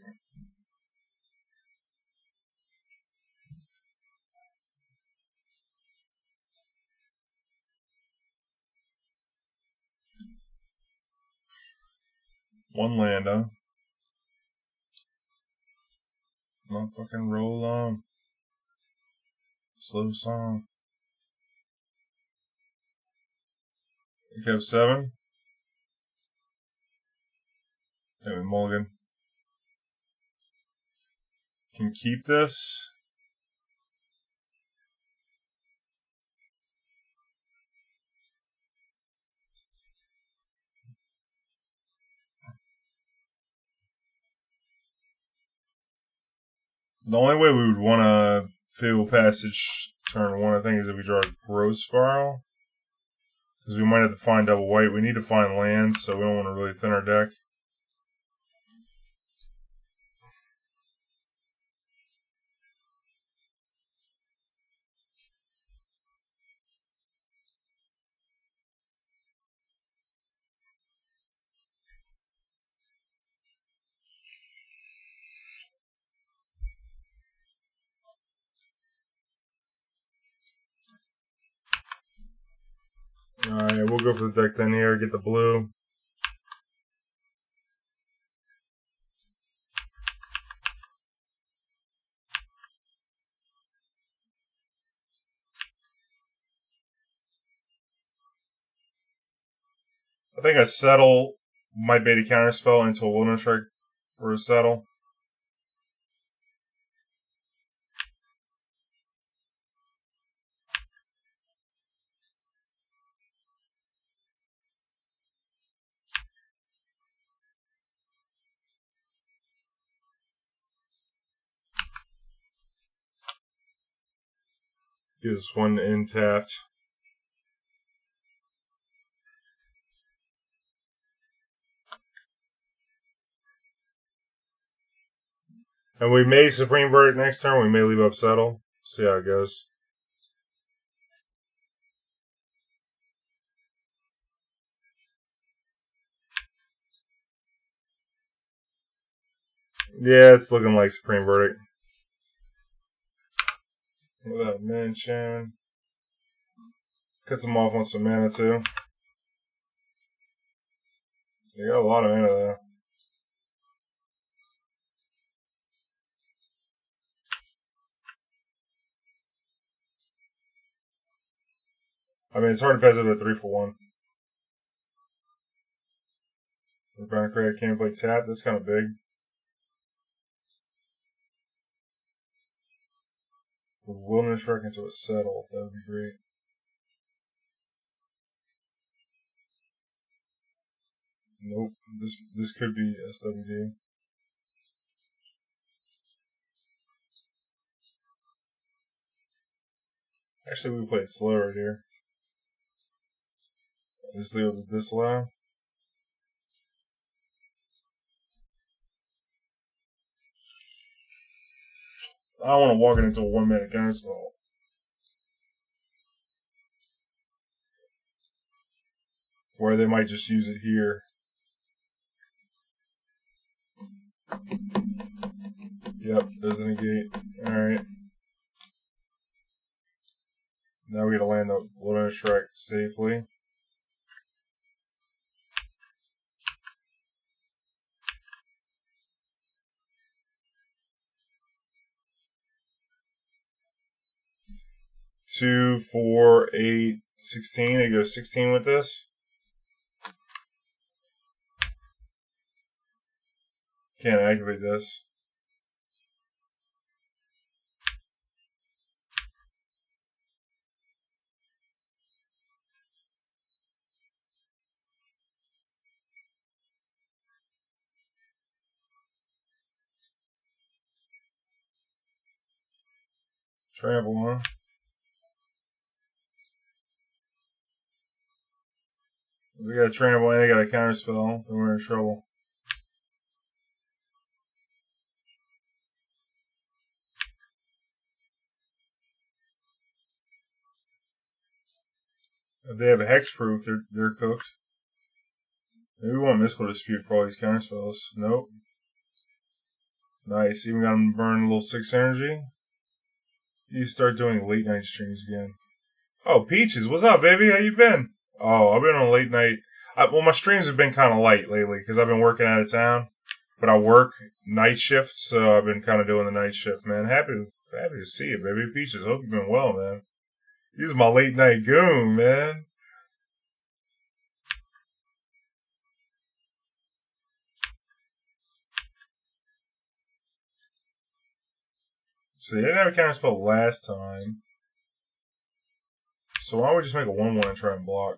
One land, huh? Not fucking roll on. Slow song. We have 7. Anyway, Mulligan. Can keep this. The only way we would want to Fable Passage turn 1, I think, is if we draw a Growth Spiral. Because we might have to find double white. We need to find lands, so we don't want to really thin our deck. Alright, we'll go for the deck then here. Get the blue. I think a settle might be a counterspell into a wilderness strike for a settle. Get this one intapped. And we may Supreme Verdict next turn. We may leave up Settle. See how it goes. Yeah, it's looking like Supreme Verdict. Without mention. Cuts them off on some mana too. They got a lot of mana though. I mean, it's hard to pass it with a 3-for-1. The Bant Rec can't play tap. That's kind of big. The Wilderness Wreck into a Settle. That would be great. Nope. This could be SWD. Actually, we played slow right here. Just leave it with disallow. I don't want to walk it into a 1-minute counterspell. Where they might just use it here. Yep, there's a negate. Alright. Now we gotta land the Wilderness Shrek safely. Two, 4, 8, 16. They go 16 with this. Can't activate this. Trample, huh? We got a trample and they got a counterspell, then we're in trouble. If they have a hexproof, they're cooked. Maybe we want Mystical Dispute for all these counterspells. Nope. Nice. Even got them burn a little 6 energy. You start doing late night streams again. Oh, Peaches, what's up, baby? How you been? Oh, I've been on late night. Well, my streams have been kind of light lately because I've been working out of town. But I work night shift, so I've been kind of doing the night shift, man. Happy to see you, baby. Peaches, hope you've been well, man. He's my late night goon, man. So they didn't have a counterspell last time. So why don't we just make a 1-1 and try and block?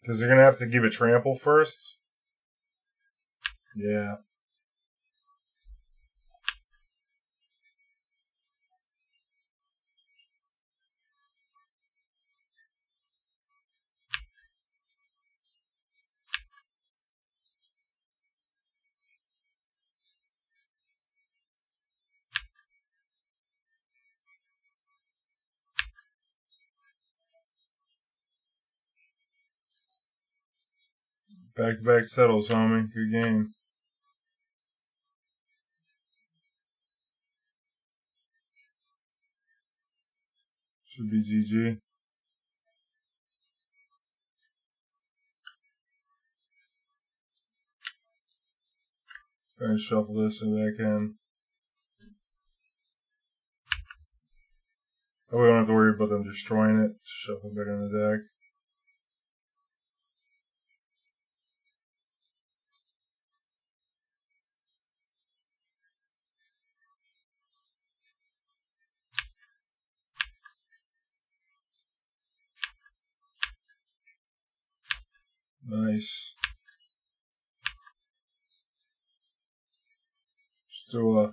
Because they're going to have to give it trample first. Yeah. Back-to-back settles, homie. Good game. Should be GG. Try and shuffle this so that I can. Oh, we don't have to worry about them destroying it. Shuffle it back in the deck. Nice. Just do a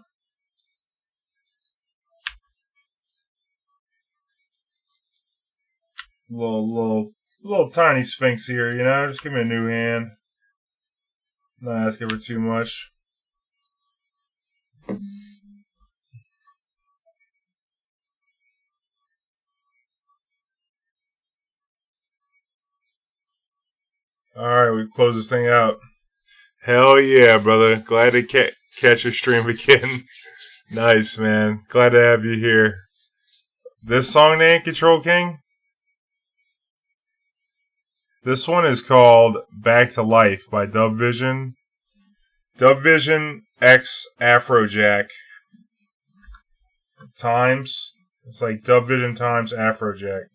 little tiny Sphinx here, you know? Just give me a new hand. Not asking for too much. Alright, we close this thing out. Hell yeah, brother. Glad to catch your stream again. Nice, man. Glad to have you here. This song name, Control King? This one is called Back to Life by Dub Vision. Dub Vision X Afrojack times. It's like Dub Vision times Afrojack.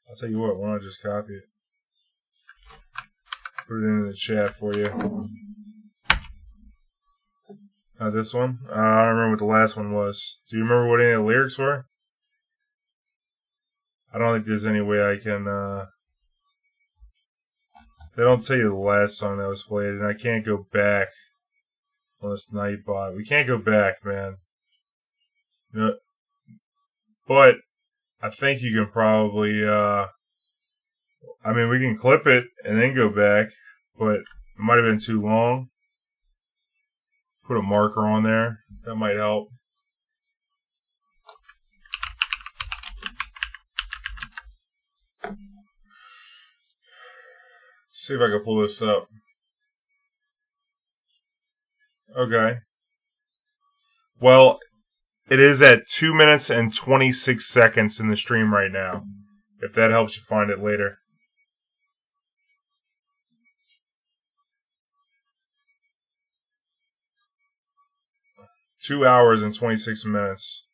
I'll tell you what, why don't I just copy it? Put it in the chat for you. This one? I don't remember what the last one was. Do you remember what any of the lyrics were? I don't think there's any way I can, they don't tell you the last song that was played, and I can't go back on this Nightbot. We can't go back, man. No, but I think you can probably, I mean, we can clip it and then go back, but it might have been too long. Put a marker on there. That might help. See if I can pull this up. Okay. Well, it is at 2 minutes and 26 seconds in the stream right now. If that helps you find it later. Two hours and 26 minutes.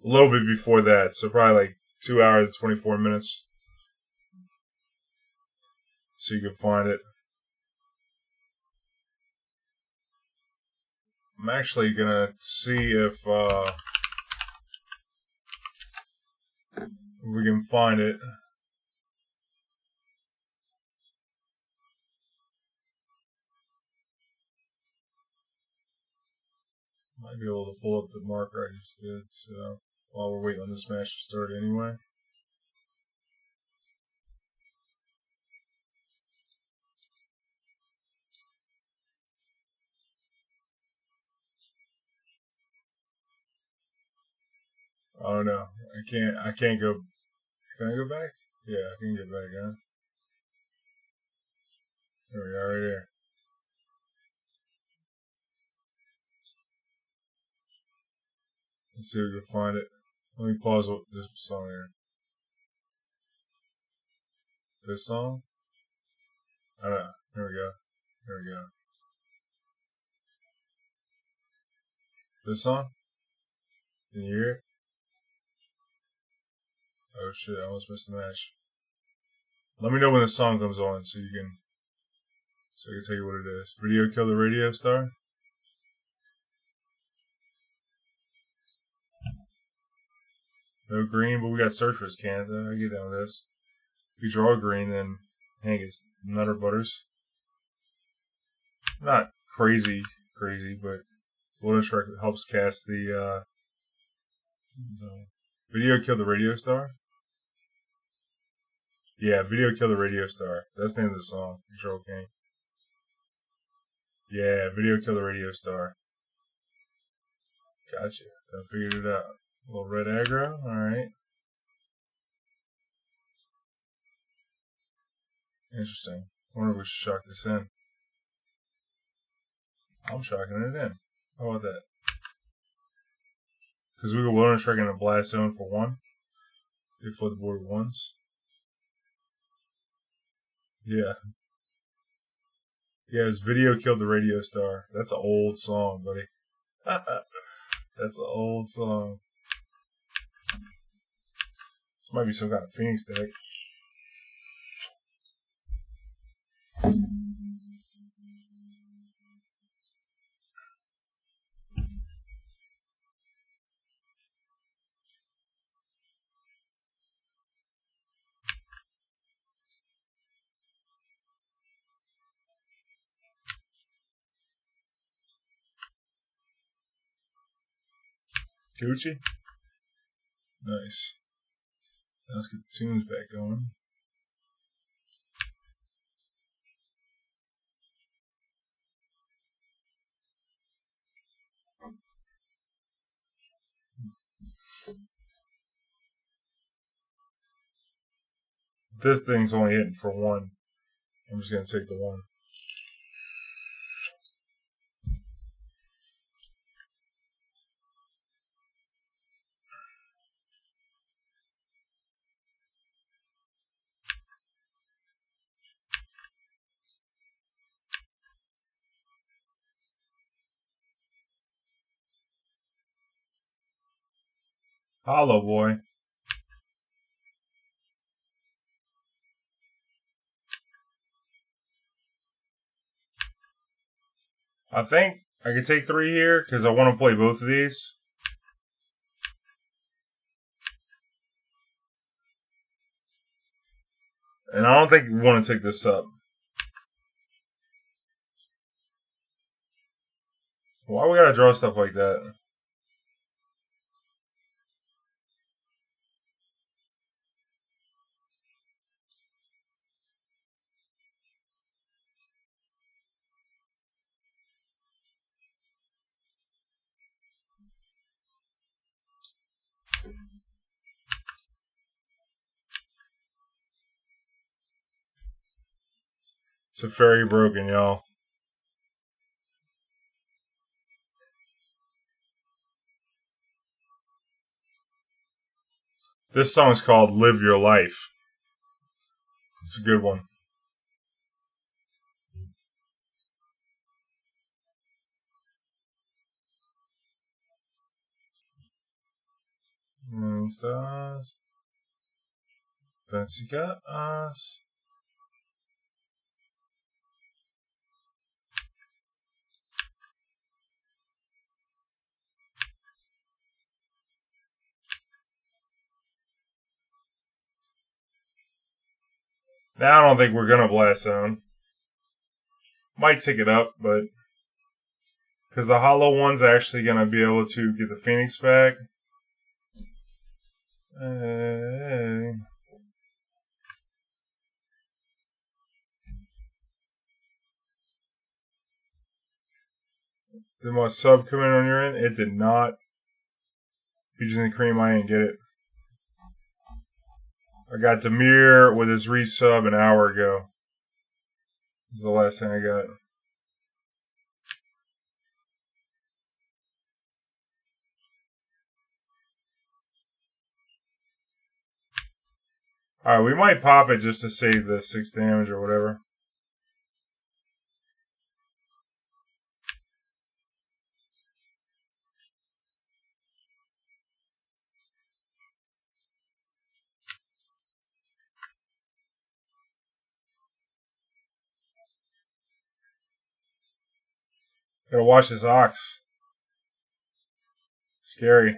A little bit before that, so probably like 2 hours and 24 minutes. So you can find it. I'm actually gonna see if we can find it. Might be able to pull up the marker I just did, so while we're waiting on this match to start anyway. Oh no, I can't go. Can I go back? Yeah, I can get back, huh? There we are, right here. Let's see if we can find it. Let me pause this song here. This song? I don't know. Here we go. Here we go. This song? Can you hear it? Oh shit, I almost missed the match. Let me know when the song comes on so I can tell you what it is. Video Kill the Radio Star? No green, but we got Surfer's Canada. I get down with this. If you draw green, then hang it's Nutter Butters. Not crazy, but Wilderness Rec helps cast the Video Kill the Radio Star? Yeah, Video Kill the Radio Star. That's the name of the song. Control King. Yeah, Video Kill the Radio Star. Gotcha. I figured it out. A little red aggro. Alright. Interesting. Wonder if we should shock this in. I'm shocking it in. How about that? Because we go Wilderness Trek in a blast zone for 1. They flood the board once. Yeah. Yeah, his video killed the radio star. That's an old song, buddy. That's an old song. This might be some kind of Phoenix deck. Gucci? Nice. Let's get the tunes back going. This thing's only hitting for 1. I'm just going to take the 1. Hollow boy. I think I could take 3 here because I want to play both of these. And I don't think we want to take this up. Why we gotta draw stuff like that? It's a fairy broken, y'all. This song's called Live Your Life. It's a good one. Stars. Fancy got us. Now I don't think we're gonna blast zone. Might take it up, but because the hollow one's actually gonna be able to get the Phoenix back. Hey. Did my sub come in on your end? It did not. You just need to cream my end and get it. I got Demir with his resub an hour ago. This is the last thing I got. Alright, we might pop it just to save the 6 damage or whatever. Gotta watch this ox. Scary.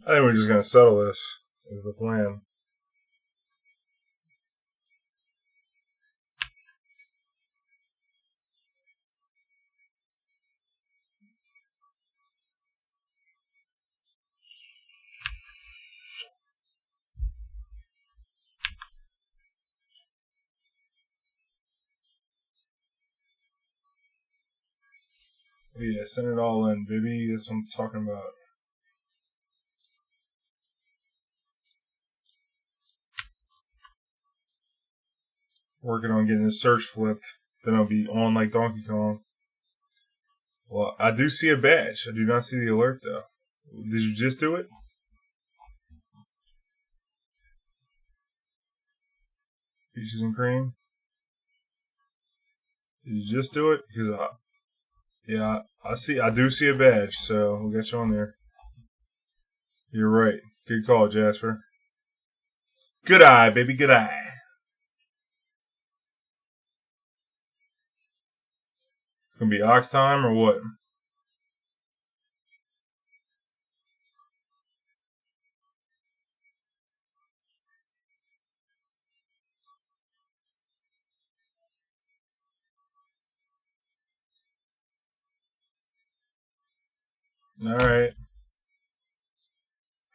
I think we're just gonna settle this. Is the plan. Yeah, send it all in, baby. That's what I'm talking about. Working on getting his search flipped. Then I'll be on like Donkey Kong. Well, I do see a badge. I do not see the alert, though. Did you just do it? Peaches and cream? Did you just do it? Because I do see a badge, so we'll get you on there. You're right. Good call, Jasper. Good eye, baby. Good eye. Gonna be ox time or what? Alright.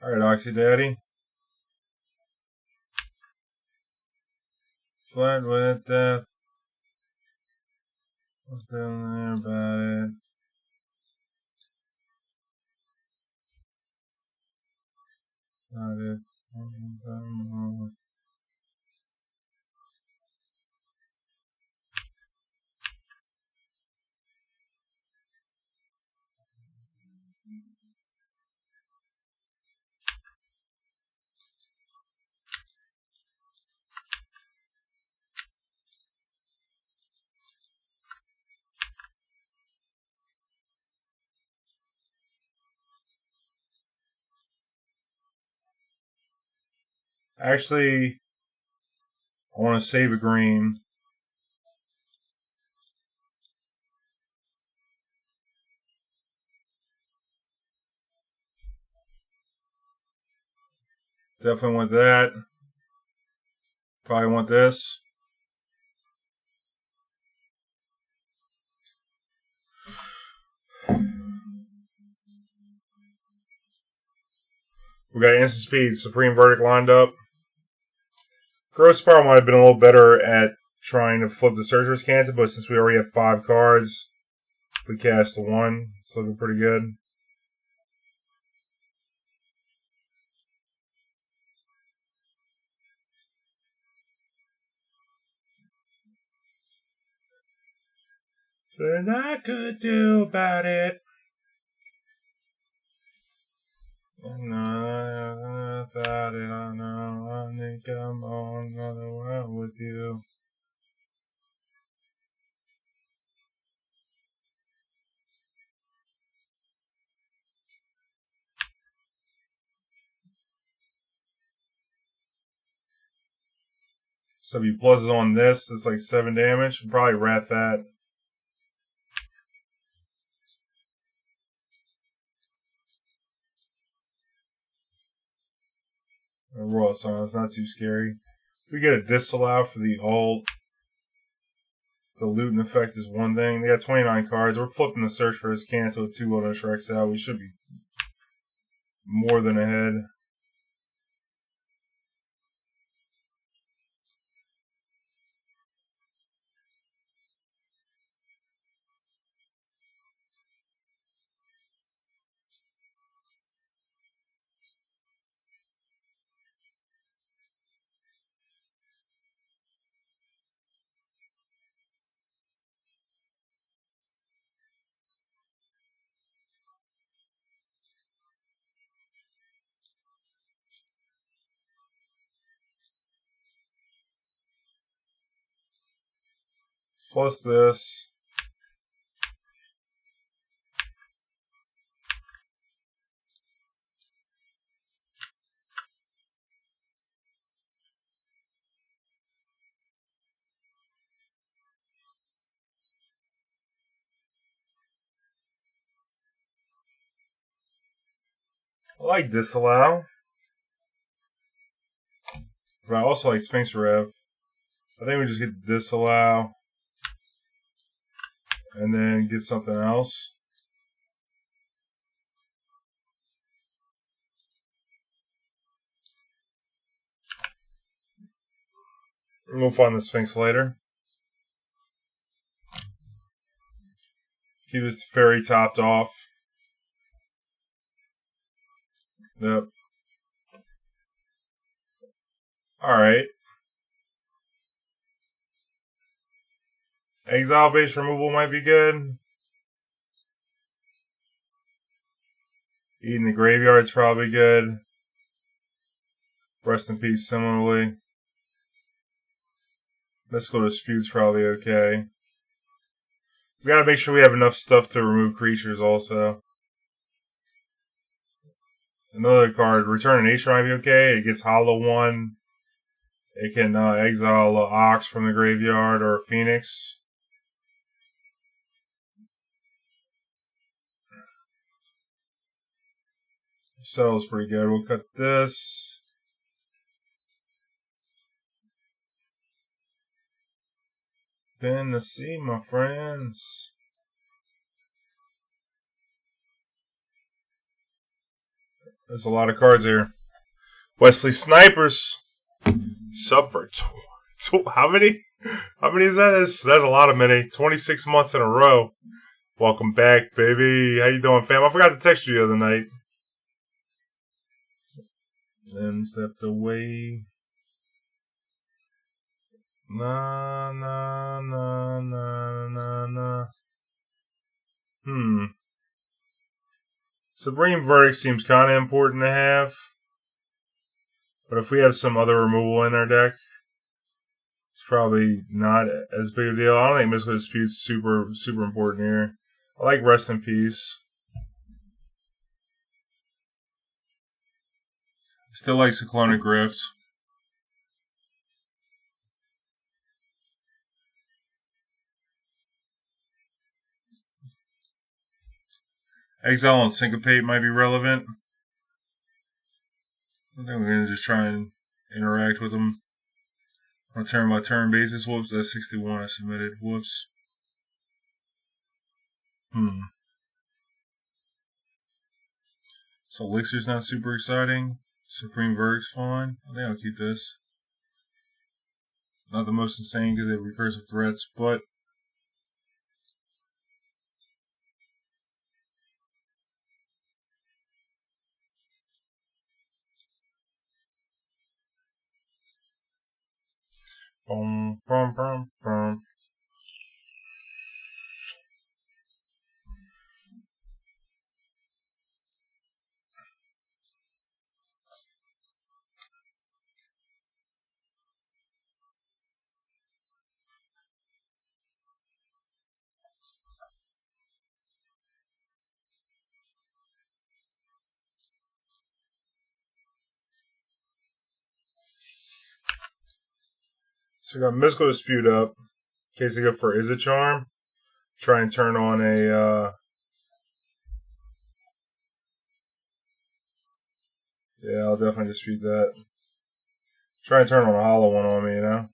Alright, Oxy Daddy. Flirt with death. What's down there about it? Not it. Actually, I want to save a green. Definitely want that. Probably want this. We got instant speed, supreme verdict lined up. Gross Power might have been a little better at trying to flip the Searcher's Canton, but since we already have 5 cards, we cast a 1. It's looking pretty good. There's I could do about it. No, about it, I know. I think I'm on another world with you. So if he pluses on this, that's like 7 damage. I'll probably rat that. Royal Sun, it's not too scary. We get a disallow for the ult. The looting effect is one thing. They got 29 cards. We're flipping the search for his Canto with 2 Wilderness Rex out. We should be more than ahead. Plus this. I like Disallow. But I also like Sphinx Rev. I think we just get the Disallow. And then get something else. We'll find the Sphinx later. Keep this fairy topped off. Yep. Alright. Exile base removal might be good. Eating the graveyard's probably good. Rest in peace similarly. Mystical Dispute's probably okay. We gotta make sure we have enough stuff to remove creatures also. Another card, Return of Nature might be okay. It gets Hollow 1. It can exile an Ox from the graveyard or a Phoenix. Settle's pretty good. We'll cut this. Been to see my friends. There's a lot of cards here. Wesley Snipers. Sub for how many? How many is that? That's a lot of many. 26 months in a row. Welcome back, baby. How you doing, fam? I forgot to text you the other night. Then stepped away. Nah. Supreme Verdict seems kind of important to have. But if we have some other removal in our deck, it's probably not as big a deal. I don't think Mystical Dispute's super important here. I like Rest in Peace. Still like Cyclonic Rift. Exile and Syncopate might be relevant. I think we're going to just try and interact with them on a turn-by-turn basis. Whoops, that's 61 I submitted. Whoops. So Elixir's not super exciting. Supreme Verdict's fine. I think I'll keep this. Not the most insane because they have recursive threats, but boom. So we got Mystical Dispute up. In case they go for Is a Charm. Try and turn on a yeah, I'll definitely dispute that. Try and turn on a Hollow one on me, you know?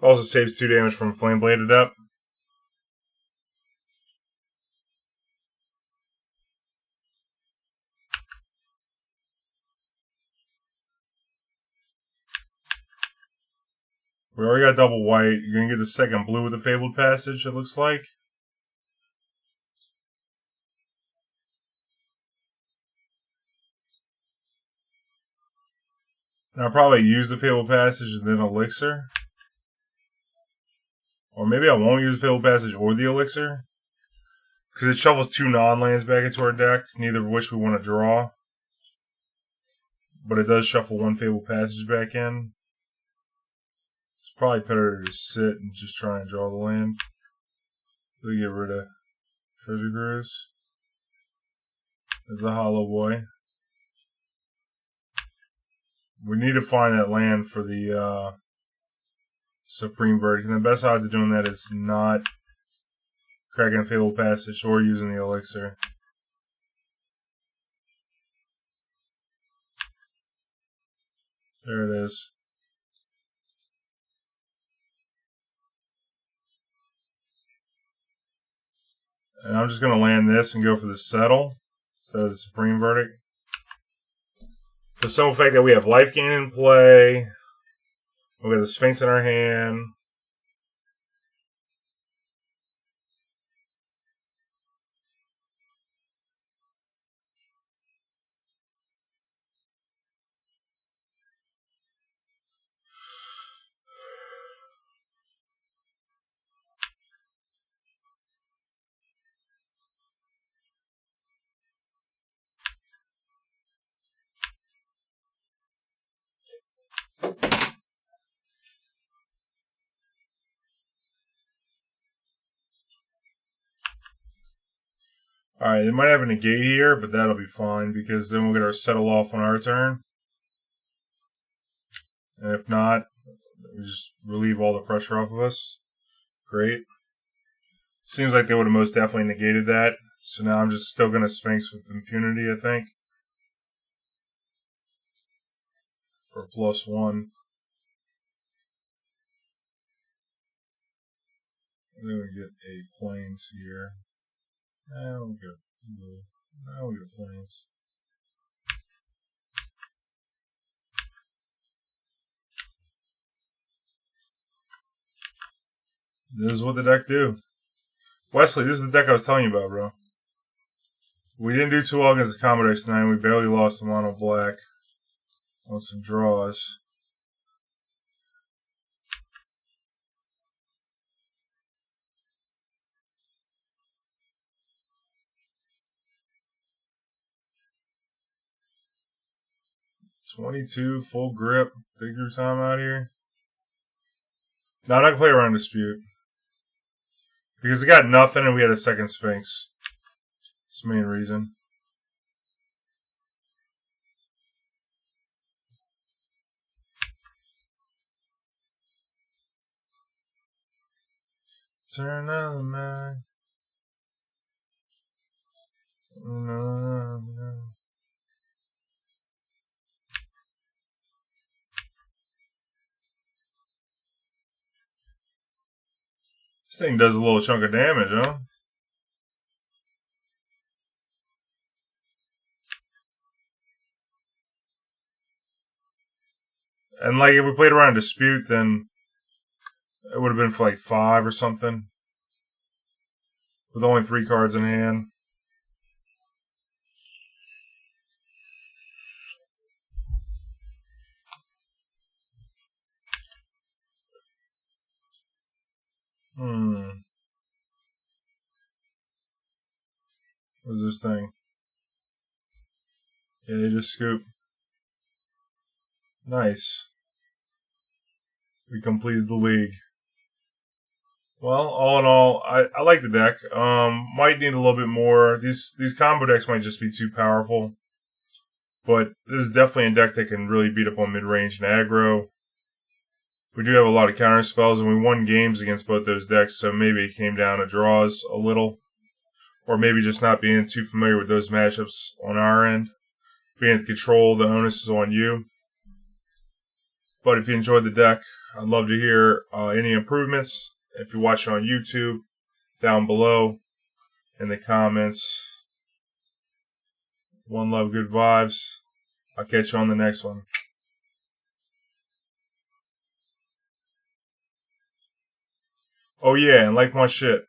Also saves 2 damage from Flame Bladed up. We already got double white. You're going to get the second blue with the Fabled Passage, it looks like. And I'll probably use the Fabled Passage and then Elixir. Or maybe I won't use the Fabled Passage or the Elixir. Because it shovels 2 non-lands back into our deck, neither of which we want to draw. But it does shuffle 1 Fabled Passage back in. It's probably better to sit and just try and draw the land. We get rid of Treasure Groves. There's the Hollow Boy. We need to find that land for the Supreme Verdict. And the best odds of doing that is not cracking a fatal passage or using the elixir. There it is. And I'm just going to land this and go for the settle instead of the supreme verdict. The simple fact that we have life gain in play. We got the Sphinx in our hand. Alright, they might have a negate here, but that'll be fine because then we'll get our settle off on our turn. And if not, we just relieve all the pressure off of us. Great. Seems like they would have most definitely negated that. So now I'm just still going to Sphinx with impunity, I think. For +1. And then we get a plains here. Now we'll get blue. Now we'll get plains. This is what the deck do. Wesley, this is the deck I was telling you about, bro. We didn't do too well against the combo decks tonight. We barely lost the mono black on some draws. $22 full grip. Big group time out here. No, I'm not gonna play around dispute. Because it got nothing and we had a second Sphinx. That's the main reason. Turn on the man. No. This thing does a little chunk of damage, huh? And like if we played around dispute, then it would have been for like 5 or something. With only 3 cards in hand. What's this thing? Yeah, they just scoop. Nice. We completed the league. Well, all in all, I like the deck. Might need a little bit more. These combo decks might just be too powerful. But this is definitely a deck that can really beat up on mid-range and aggro. We do have a lot of counter spells, and we won games against both those decks, so maybe it came down to draws a little. Or maybe just not being too familiar with those matchups on our end. Being in control, the onus is on you. But if you enjoyed the deck, I'd love to hear any improvements. If you're watching on YouTube, down below in the comments. One love, good vibes. I'll catch you on the next one. Oh yeah, and like my shit.